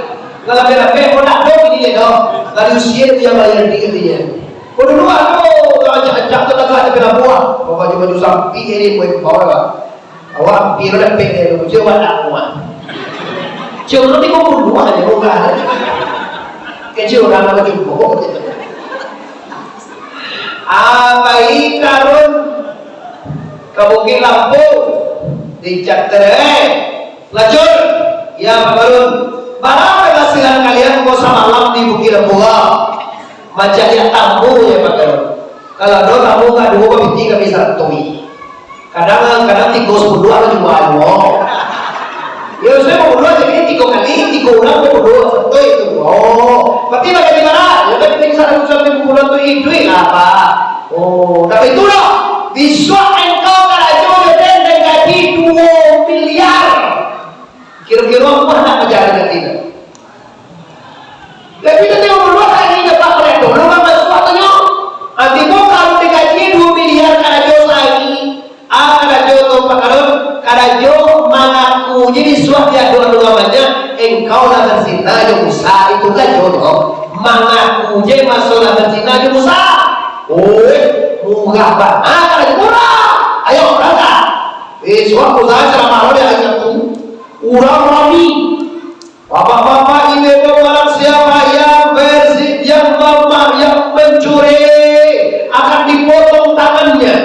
Kalau berapa kau nak dong ini dah. Kalau sial dia bayar dikit dia. Kau dulu kalau ajak tu tak ada berapa. Kau baju samping ini kau bawa. Awak biar dah pek dia. Jauh nak kuat. Jauh nanti kau bunuh aja bukan. Kecil orang apa jumbo. Abai karun kabukit lampu dicak terai lajur ya karun barang penghasilan kalian kau semalam di bukit lampu macam yang tamu ya Pak Karun. Kalau ada tamu nggak dua binti nggak bisa tui kadang tiga sepuluh atau dua ya saya mau berdua jadi tiga orang mau berdua satu itu berarti bagaimana ya berarti bisa ada ucapan bulan itu apa tapi itu loh bisa engkau kalau dengan gaji 2 miliar kira-kira apa nak menjadi tidak tapi kita mau berdua lagi dapat oleh dulu apa sesuatunya nanti mau kalau digaji 2 miliar kada jauh lagi kada jauh Pak Karun kada jauh mengaku jadi suatu yang dua-duanya engkau lah berzina je Musa itu kan jodoh mengaku je masalah berzina je Musa murah banget kada murah ayo berangkat suatu Musa ceramah dia itu urang rami bapak-bapak ibu barang siapa yang mencuri akan dipotong tangannya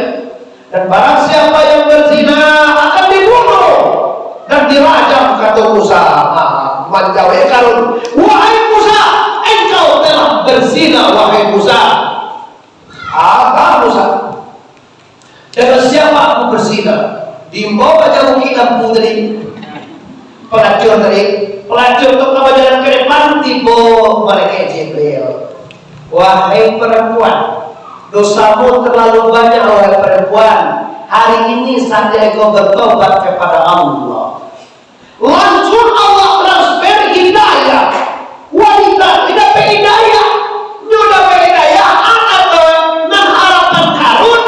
dan barang siapa yang berzina akan dibunuh dan dirajam kata Musa. Menjawab Karun, wahai Musa, engkau telah berzina wahai Musa. Apa Musa? Dan siapa aku berzina? Di bawah jauh kita putri pelacur untuk ke jalan ke depan tiba mereka Jibril. Wahai perempuan, dosamu terlalu banyak oleh perempuan. Hari ini saatnya kau bertobat kepada Allah. Langsung Allah transfer hidayah. Wanita tidak hidayah, nyudah hidayah. Atau nan harapan Karun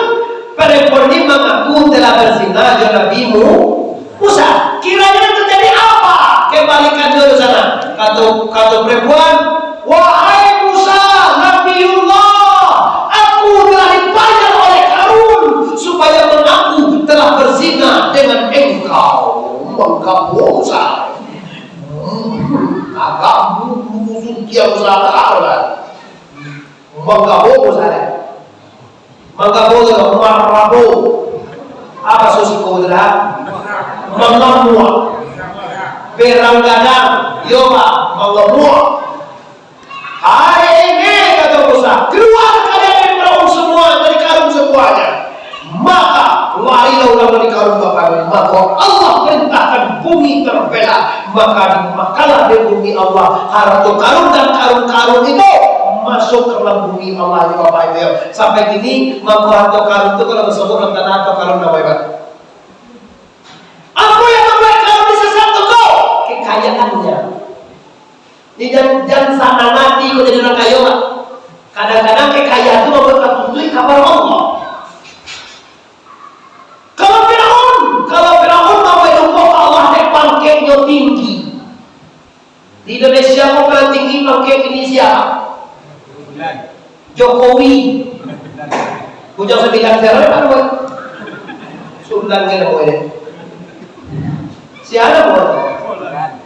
perempuan ini mengaku telah berzina dengan nabimu Musa. Kiranya terjadi apa? Kembalikan dulu sana. Kata perempuan, wahai Musa, Nabiullah, aku telah dibayar oleh Karun supaya mengaku telah berzina dengan engkau. Mengkamu Musa. Agakmu musuh dia Musa tak mengkamu Musa. Mengkamu itu marabu. Apa susuku itu dah? Mengamuk. Beranggadang. Yoba mengamuk. Hari ini kata Musa, keluar kalian dari perahu semua, dari karung semuanya. Maka larilah orang dari karung bapak. Maka Allah perintahkan bumi terbelah. Makalah di bumi Allah harta karung dan karung-karung itu masuk ke dalam bumi Allah di bapak itu. Sampai kini maka harta karung itu kalau disebut dalam tanah harta karung namanya. Apa yang membuat karung disesat itu? Kekayaannya. Jangan sana nanti kau jadi orang kaya. Kadang-kadang kekayaan itu membuat tutui kabar Allah. Kalau Firaun mau hidup Allah naik pangketnya tinggi. Di Indonesia mau paling tinggi pangket ini siapa? Jokowi. Bujang 9 teror kan buat. Sultan kan buat. Si ada buat.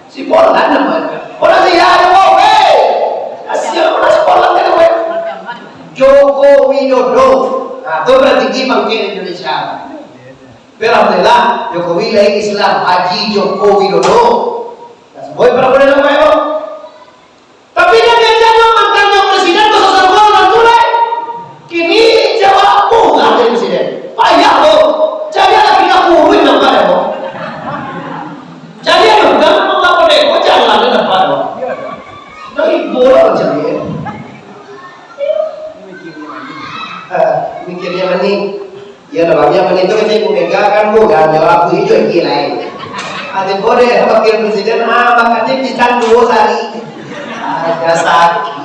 Si Polan namanya. Orang si ada buat. Asyik orang si Polan kan buat. Joko Widodo. Nah, itu berarti tinggi pangket Indonesia. Alhamdulillah Jokowi lagi Islam Haji Joko Widodo. Semua pernah boleh nama itu. Tapi dia jangan mantannya presiden besar gol nanti. Kini jawabmu nggak jadi presiden. hijau gila. Ada boleh wakil presiden makanya pisang 2 hari. Ada sakit.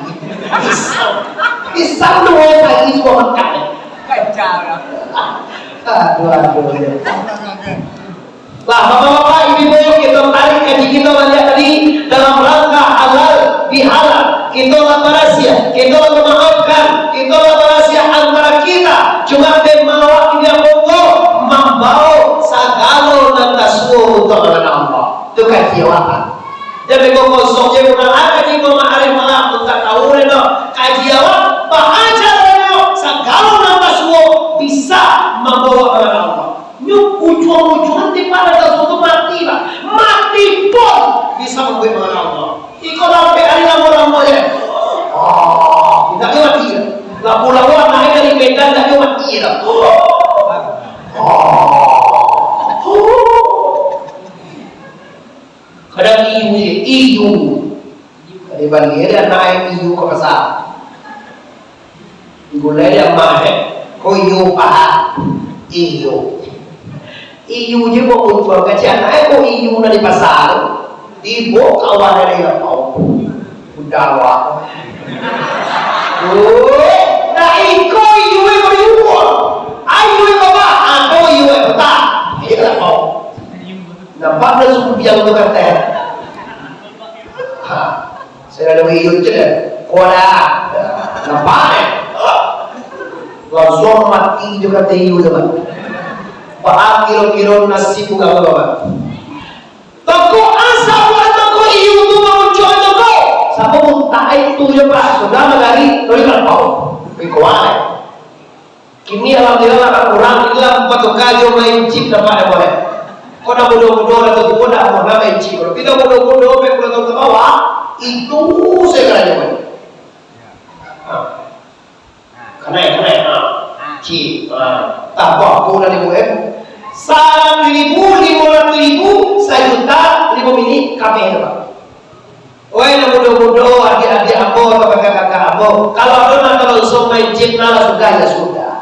Pisang 2 hari semua makan. Kacau. Aduh. Lah bapak-bapak ibu-ibu kita tarik kaji kita banyak tadi dalam rangka halal bihalal. Kita rahasia, kita memaafkan, kita rahasia antara kita. Cuma demawak dia monggo membawa sagalo dan taswo untuk Allah. Itu kajian. Jadi kau kosongnya bukan ada di rumah hari malam untuk tahu reno kajian. Bahagia reno sagalo dan taswo bisa membawa Allah. Nyuk ujung-ujungan di pada taswo itu mati lah. Mati pun bisa membawa Allah. Iko lampe hari lama-lamanya. Tidak mati lah. Lapu-lapu naik dari Medan tidak mati lah. Kadang iu kali bagi dia naik iu ke pasar. Gulai yang mahal, kau iu paha iu je mau untuk kecil naik kau iu dari pasar. Ibu kawan dari yang mau udawa. Nah iko iu beribu, ayu bapa, aku iu peta, iya mau. Nampak dah suku biang tu kata. Saya ada iu je, kola, nampak. Langsung mati juga kata iu tu kan. Bahak kilo-kilo nasi buka apa? Toko asal buat toko iu tu muncul toko. Siapa pun tak itu je pak. Sudah magari, tulis kalau ikuan. Kini alhamdulillah akan kurang. Inilah 4 kali main chip dapat boleh. Kau dah bodoh-bodoh atau tu dah mau main chip. Kalau kita bodoh-bodoh, pekulan ke bawah itu segalanya. Kena. Chip. Tak apa pun dari web. 1.000, 500.000, 1.000.000 ini kami dapat. Wah, nak bodoh-bodoh adik-adik abo atau kakak-kakak abo. Kalau ada langsung main chip nala sudah ya sudah.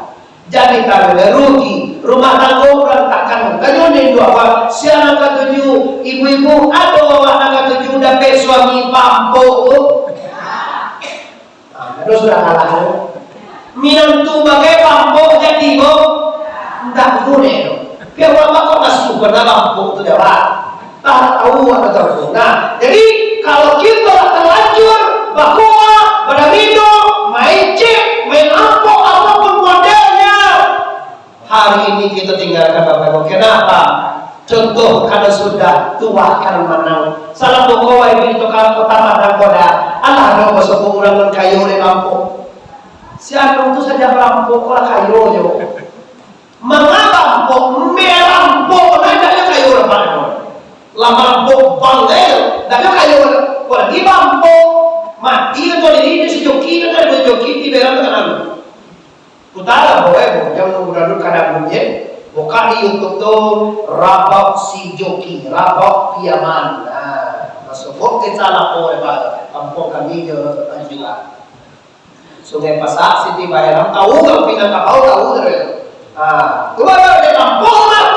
Jadi kalau rugi, rumah tangga berantakan. Kalau ni dua apa? Siapa ketujuh ibu-ibu atau anak ketujuh dapat suami pampu. Terus sudah kalah. Minum tu bagai pampu jadi bo, tak guna. Biar bapak kau masuk pada lampu tu jawab. Tak tahu atau tahu. Nah, jadi kalau kita terlanjur bahwa pada minum, main chip, main apapun modelnya, hari ini kita tinggalkan bapak. Kenapa? Contoh karena sudah tua kan menang. Salah pokok ini itu kalau kota Padang Koda. Allah dong masuk pengurangan kayu di lampu. Siapa itu saja lampu kalau kayu je. Mengapa merampok nadanya kayu depan lambok bangga nadanya kayu kalau di lampu mati atau ini si joki dengan joki di dalam kanan utara boleh jangan nunggu kadang bunyi bukan diukur tuh rabak si joki rabak piaman masuk kita lapor lampu kami je juga sungai Pasak Siti Bayaran tahu kalau pindah kapal tahu dari tu ada di kampung lah,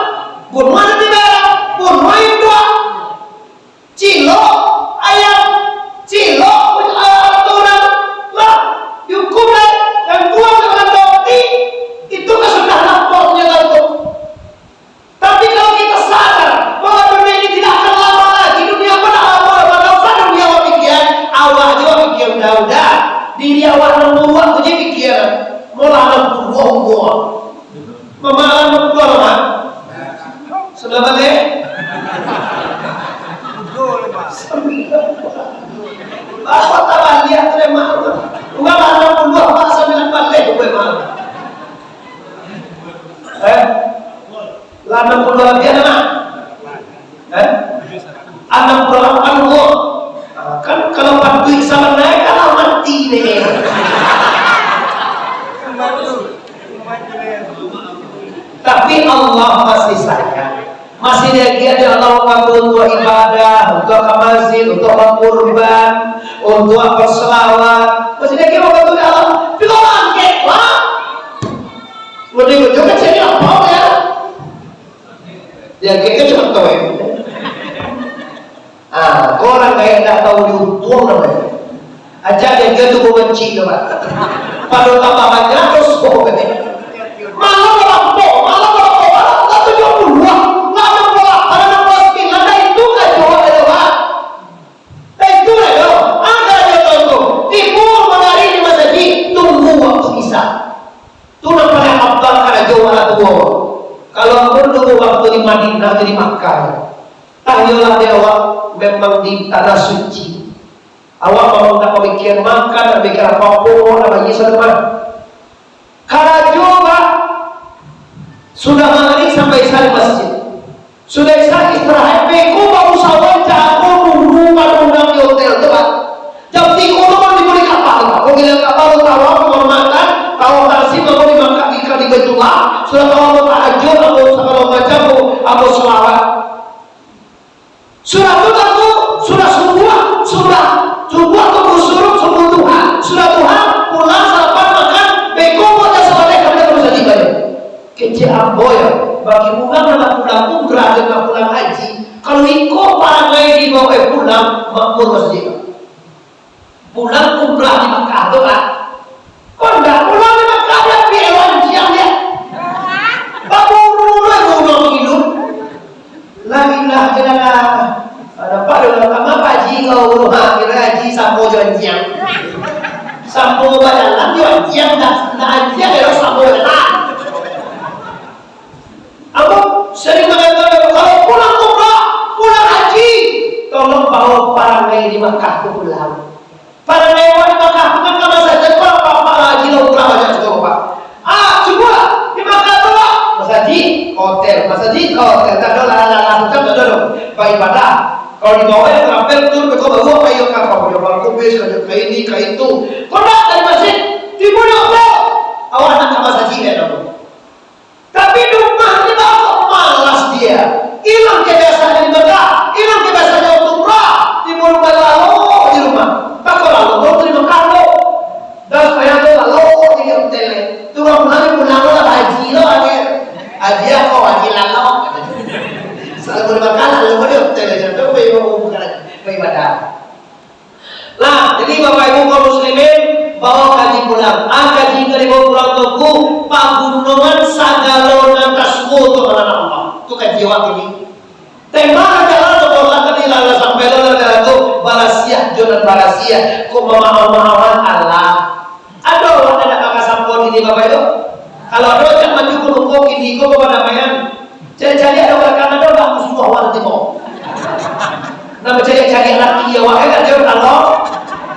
pun mana di daerah, pun main dua, cilo, ayam, cilo, aturan, lah, dihukum lah, dan buang dengan roti, itu kan sudah lapornya lalu. Tapi kalau kita sadar bahwa dunia ini tidak akan lama lagi, dunia pada awal, pada dunia pikiran, awal juga pikir udah, diri awal nomor tu je pikiran, mula 60 Mama keluar mama sudah balik apa tak lihat tu mama mama 62 apa 9 balik gue mama 62 lebih ada nak 68 gua kan kalau 4 sama naik kan mati nih tapi Allah masih sayang, masih dia Allah mengaku untuk ibadah, untuk masjid, untuk kurban, untuk berselawat, masih dia mengaku Allah. Bila angkat lah, lebih juga jadi apa ya? Dia kayak contoh ya. Orang kayak tidak tahu diuntung namanya. Aja dia gitu benci teman. Pada tambah banyak terus malah nggak tujuh puluh, nggak ada pola, ada pola sembilan, ada itu nggak jauh ada doang. Itu nggak jauh, ada aja contoh. Timur menari di masjid, tunggu waktu bisa. Tuh namanya abad karena jauh ada tua. Kalau pun tunggu waktu di Madinah di Makkah, tahyalah dewa memang di tanah suci. Awak mau tak pemikiran makan, tak pikir apa-apa, nak bagi sama. Kalau coba sudah mengalir sampai isya masjid, sudah isya istirahat, beko baru sawan jago nunggu undang di hotel teman. Jam 3 orang diberi kapal, kau bilang kapal tahu mau makan, tahu nasi mau dimakan ikan di Baitullah, sudah tahu mau tahajud, atau segala macam, atau selawat. Sudah tu tentu, sudah subuh atau suruh subuh Tuhan, sudah Tuhan pulang sarapan makan, beko pada sore kami terus jadi bayar. Kecil amboy, bagi pulang anak pulang umrah dengan pulang haji. Kalau ikut para lain dibawa pulang makmur masjid. Pulang umrah di Makkah tu kan? Kau tidak pulang di Makkah dia piawan siang dia. Baburu gunung hidup. La ilaha illallah. Ada pada lama haji kau rumah kira haji sampo janjian. Sampo badan janjian dah janjian kalau sampo badan. Aku sering mengatakan kalau pulang umrah, pulang haji, tolong bawa para ngai di Makkah pulang. Para ngai di Makkah bukan kama saja para haji lo umrah banyak juga Pak. Coba di Makkah tu lah. Masjid hotel, tak ada lalang macam tu dulu. Ibadah. Kalau di bawah yang terampil tur, kau bawa kayu kapal, kau bawa kubis, kayu ini, kayu itu. Kau nak dari masjid, timbul hotel. Awak nak ke masjid ya dong. Tapi rumah ni bawa malas dia. Hilang kebiasaan di Mekah, hilang kebiasaan di umrah. Timbul lalu di rumah. Tak kau lalu di Mekah lo. Dan supaya tu lalu di hotel. Turun pulang lah haji lo aja. Haji aku haji lalu. Salah bermakan lalu di hotel aja. Beribadah. Nah, jadi Bapak Ibu kaum muslimin bawa kaji pulang. Kaji dari bawa pulang tuku pagunungan sagalo natasku tu anak Allah. Tu kaji waktu ini. Tema jalan tu Allah tadi lalu sampai lalu tu barasiah jodoh barasiah. Kau memaham Allah. Ada orang ada kakak sampun ini Bapak Ibu. Kalau ada cak maju gunung ini kau kepada mayan. Jadi ada orang Kanada tak musuh awal timur. Nama cari laki ya wahai kan jauh Allah.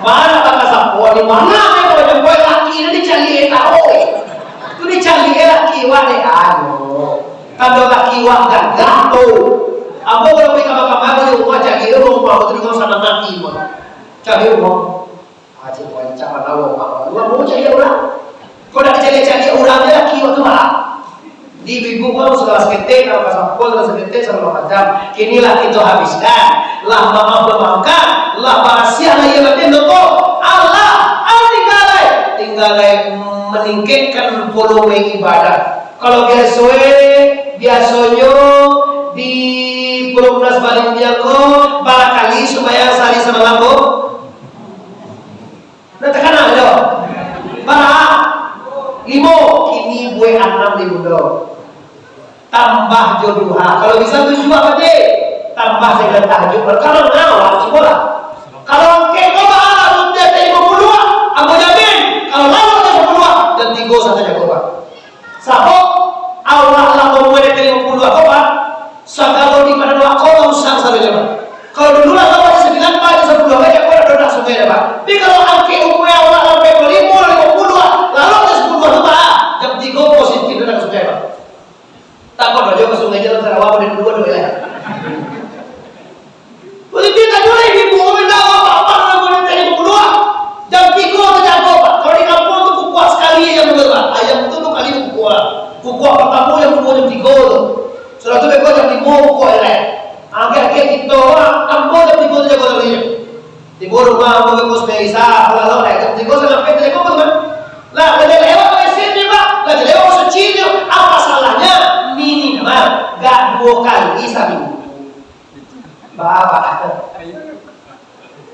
Mana kakak sampun di mana yang kau jumpa laki ini dicari tahu. Tu dicari laki wahai kalau laki wah gagah tu. Apa kalau mereka makan di rumah cari rumah betul kau sana mati pun. Cari rumah. Cik wancak mana rumah. Lu mau cari orang? Kau nak cari orang dia laki waktu mana? Di ibu pun sudah seketik, kalau sampul sudah seketik, sudah macam. Kinilah itu habiskan, lah maafkan, lah barasiah lah ia batin itu. Allah tinggalai meningkatkan volume ibadah. Kalau biasanya di Pulau Balik Biako barangkali supaya sehari semalam nanti kan ada barang 5 kini gue 6.000 dolar. Tambah jodoha. Kalau bisa 7 apa deh? Tambah saya tahajud. Kalau nawar coba. Kalau kau bahala dia 52, aku jamin. Kalau lalu 52 dan 3 saja coba. Sabok Allah lah mau mulai 52 coba. Kalau di mana dua kau usah saja coba. Kalau dulu lah kau 9 pagi 10 aja kau ada dah semua coba. Tapi kalau angke umur Allah sampai 52 lalu 10 coba. Jam 3 positif dah semua coba. Takut aja ke sungai jalan Sarawak dari dua ya. Politik tak boleh dibuat benda apa boleh tadi berdua. Jam 3 tu jago Pak. Kalau di kampung tu kukuh sekali yang berapa? Ayam tu kali kukuh. Kukuh pertama yang kukuh jam 3 tu. Setelah tu mereka jam 5 kukuh ya. Agak-agak kita orang kampung jam 3 tu jago lagi. Di rumah mau kukuh semesa kalau jam 3 sampai tu jago kan. Lah ada lewat mesin ni Pak. Lah lewat suci ni apa salahnya? Minimal gak 2 kali saminggu. Bapak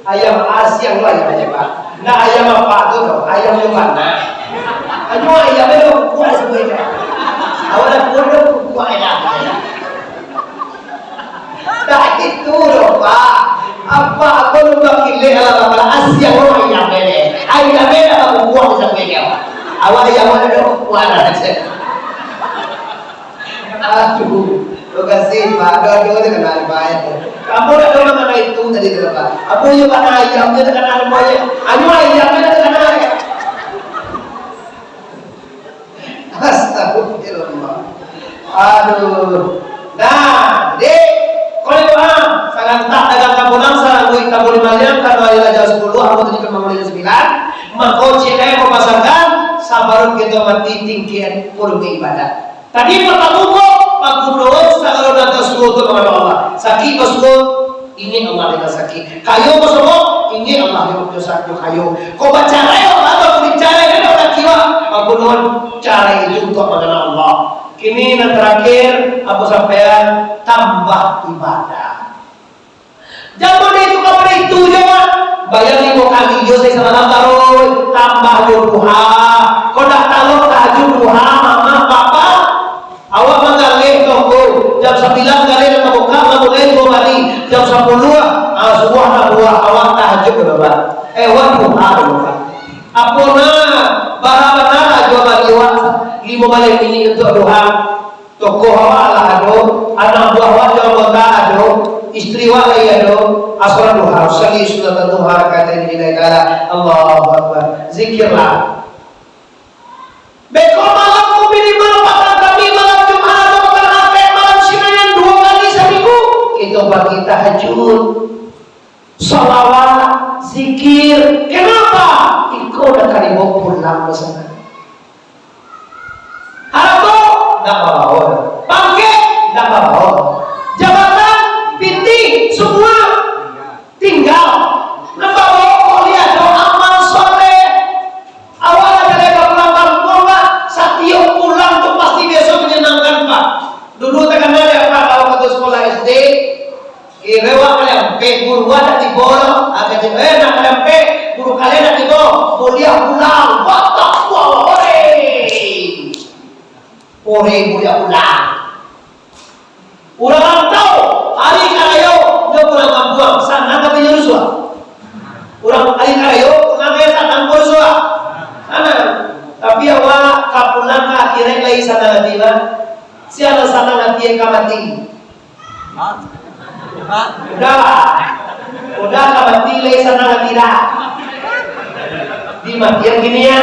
ayam Asia lo ayam aja Pak. Nah ayam apa tuh dong? Ayam yang mana? Anu ayamnya lo kuat sebenarnya. Awalnya kuat enak. Nah itu loh Pak. Apa aku lupa kile ala bapak Asia lo ayamnya. Ayamnya apa kuat sebenarnya? Awal ayamnya lo kuat aja. Aduh. Lo kasih Pak, doa itu kenal Pak. Kamu udah tahu mana itu tadi Pak. Aku juga kan ayamnya kenal Pak. Anu ayamnya kenal. Astagfirullah. Aduh. Nah, dek, kalau paham, sangat tak dagang kabulang sarang gue kabul malian kalau ada aja 10, aku tadi ke 9. Maka cina mau pasangkan sabarun kita mati tinggian kurungi ibadah. Tadi pertama Pak Gubernur kalau datang suruh kepada Allah. Sakit masuk ini Allah dengan sakit. Kayu masuk ini Allah yang sakit kayu. Kau baca ayo atau bicara ini orang kiwa. Pak Gubernur cara itu untuk mengenal Allah. Kini yang terakhir aku sampaikan tambah ibadah. Zaman itu kapan itu jangan bayar 5 kali jo saya sama taruh tambah duha. Kau dah tahu tahajud duha mama papa. Awak mengalih toko jam 9 kali nak buka mulai 2 kali jam 10 sebuah nak buah awak tahajud berapa wan buka berapa apona barabana aja bagi awak 5 kali ini untuk doa toko awak lah ado anak buah awak jauh kota ado istri awak lagi ado asal doa sekali sudah doa kata ini negara Allahu Akbar zikirlah bekor malam minimal 4 kali malam Jumat atau malam Senin 2 kali seminggu itu bagi tahajud salawat zikir. Kenapa? Iko udah kali mau pulang ke sana harap nggak bawa bangkit nggak bawa jabatan pinting semua tinggal nggak bawa lihat amal soleh awal ada pulang kampung Pak setiap pulang tuh pasti besok menyenangkan Pak. Dulu tekan ada Pak kalau waktu sekolah SD kirewa kalian pe guru ada di bawah agak jauh nak kalian pe guru kalian ada di bawah kuliah pulang batak ore kuliah pulang orang tahu hari karayo dia pulang kampung sana tapi Yosua orang hari karayo namanya sana Yosua sana tapi awak kapulang ke akhirnya lagi sana nanti lah siapa sana nanti yang kamati udah kamati lagi sana nanti dah di matian gini ya.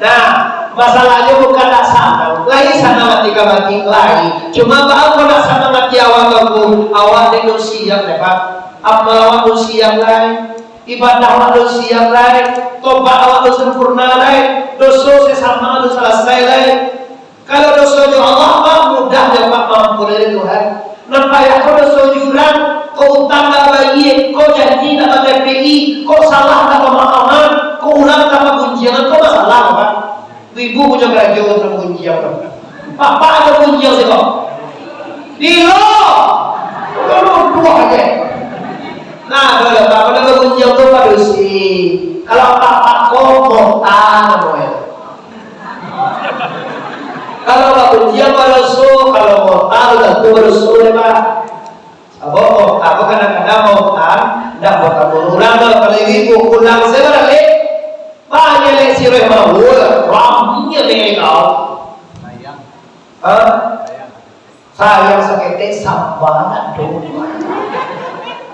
Nah masalahnya bukan tak sama lagi sana mati kamati lagi cuma bahal kau nak sama mati awak kamu awak dengan siang lepas amal awak siang lain ibadah awak siang lain tobat awak sempurna lain dosa sesama selesai lain. Kalau dosa di Allah mah mudah dapat mampu dari Tuhan. Nampak kau dosa jurang, kau utang tak bagi, kau janji tak TPI, kau salah tak pemahaman, kau ulang tak kunjian, kau masalah kan? Ibu punya kerja untuk kunjian, papa ada kunjian sih kau. Dilo, kau dua aja. Nah, kalau papa ada kunjian tu pada si, kalau papa kau mau tahu. Kalau aku dia barusu, kalau mau tahu dan tu barusu lepas. Aku kadang-kadang mau tahu, dah buat aku ulang kalau ibu ulang seberapa le, banyak le sirih mau, ramnya dengan kau. Sayang sakit sabar dong.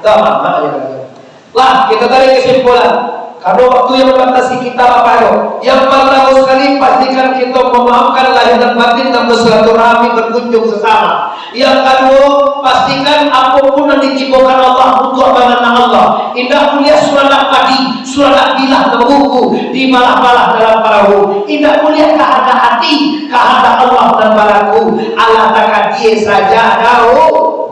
Tak mana aja. Lah kita tarik kesimpulan. Karena waktu yang membatasi kita apa yo? Yang pertama sekali pastikan kita memaafkan lahir dan batin dan bersilaturahmi berkunjung sesama. Yang kedua pastikan apapun yang ditimbulkan Allah untuk amanah Allah. Indah mulia surah padi, surah bilah terbuku di balah-balah dalam perahu. Indah mulia kehendak hati, kehendak Allah dan balaku. Allah takkan dia saja dahulu.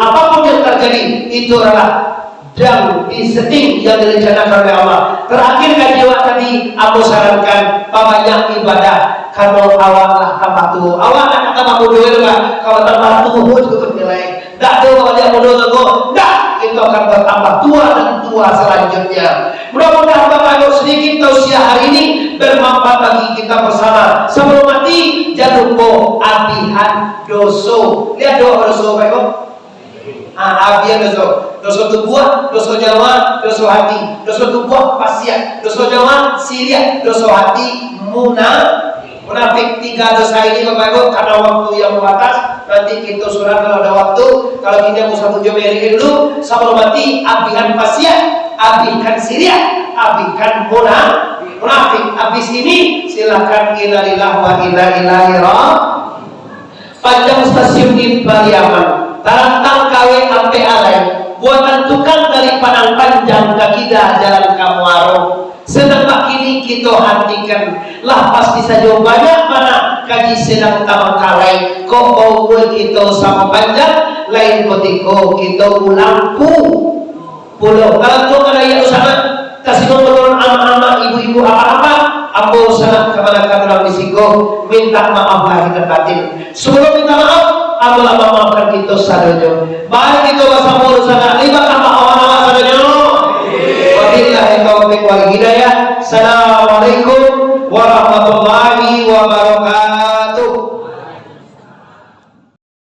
Apapun yang terjadi itu adalah dan disetting yang direncanakan oleh Allah. Terakhir kajian tadi aku sarankan banyak ibadah kalau awak lah tambah tua, awak nak tambah muda juga, kalau tambah tua juga nilai. Tak ada kalau dia muda tu, dah kita akan bertambah tua dan tua selanjutnya. Mudah-mudahan Bapak Ibu sedikit tausiah hari ini bermanfaat bagi kita bersama. Sebelum mati jangan lupa abihan dosa. Lihat doa dosa Bapak Ibu. Abihan dosa. Dosa tubuh, dosa nyawa, dosa hati. Dosa tubuh pasiat, dosa nyawa siriat, dosa hati munafik. 3 dosa ini Bapak Ibu karena waktu yang terbatas. Nanti kita surat kalau ada waktu. Kalau kita mau 1 jam hari dulu sebelum mati abihan pasiat, abihan siriat, abihan munafik. Habis ini silakan innalillahi wa inna ilaihi raji'un. Panjang stasiun di Pariaman, tarantang kawe ampe alai, buatan tukang dari Padang Panjang kakidah jalan Kamuaro. Sedang kini kita hatikan lah pasti saja banyak mana kaji sedang tamang kalai. Kok bau kita sama panjang lain kotiko kita ulang pulau. Kalau tu ada yang usaha kasih nomor ama-ama ibu-ibu apa-apa ambo sangat kemanakah orang disiko minta maaf lahir dan batin. Sebelum minta maaf ambo maafkan kita sadojo. Baik kita bersama urusan libat sama awal-awal sadojo. Wabillahi taufiq wal hidayah. Assalamualaikum warahmatullahi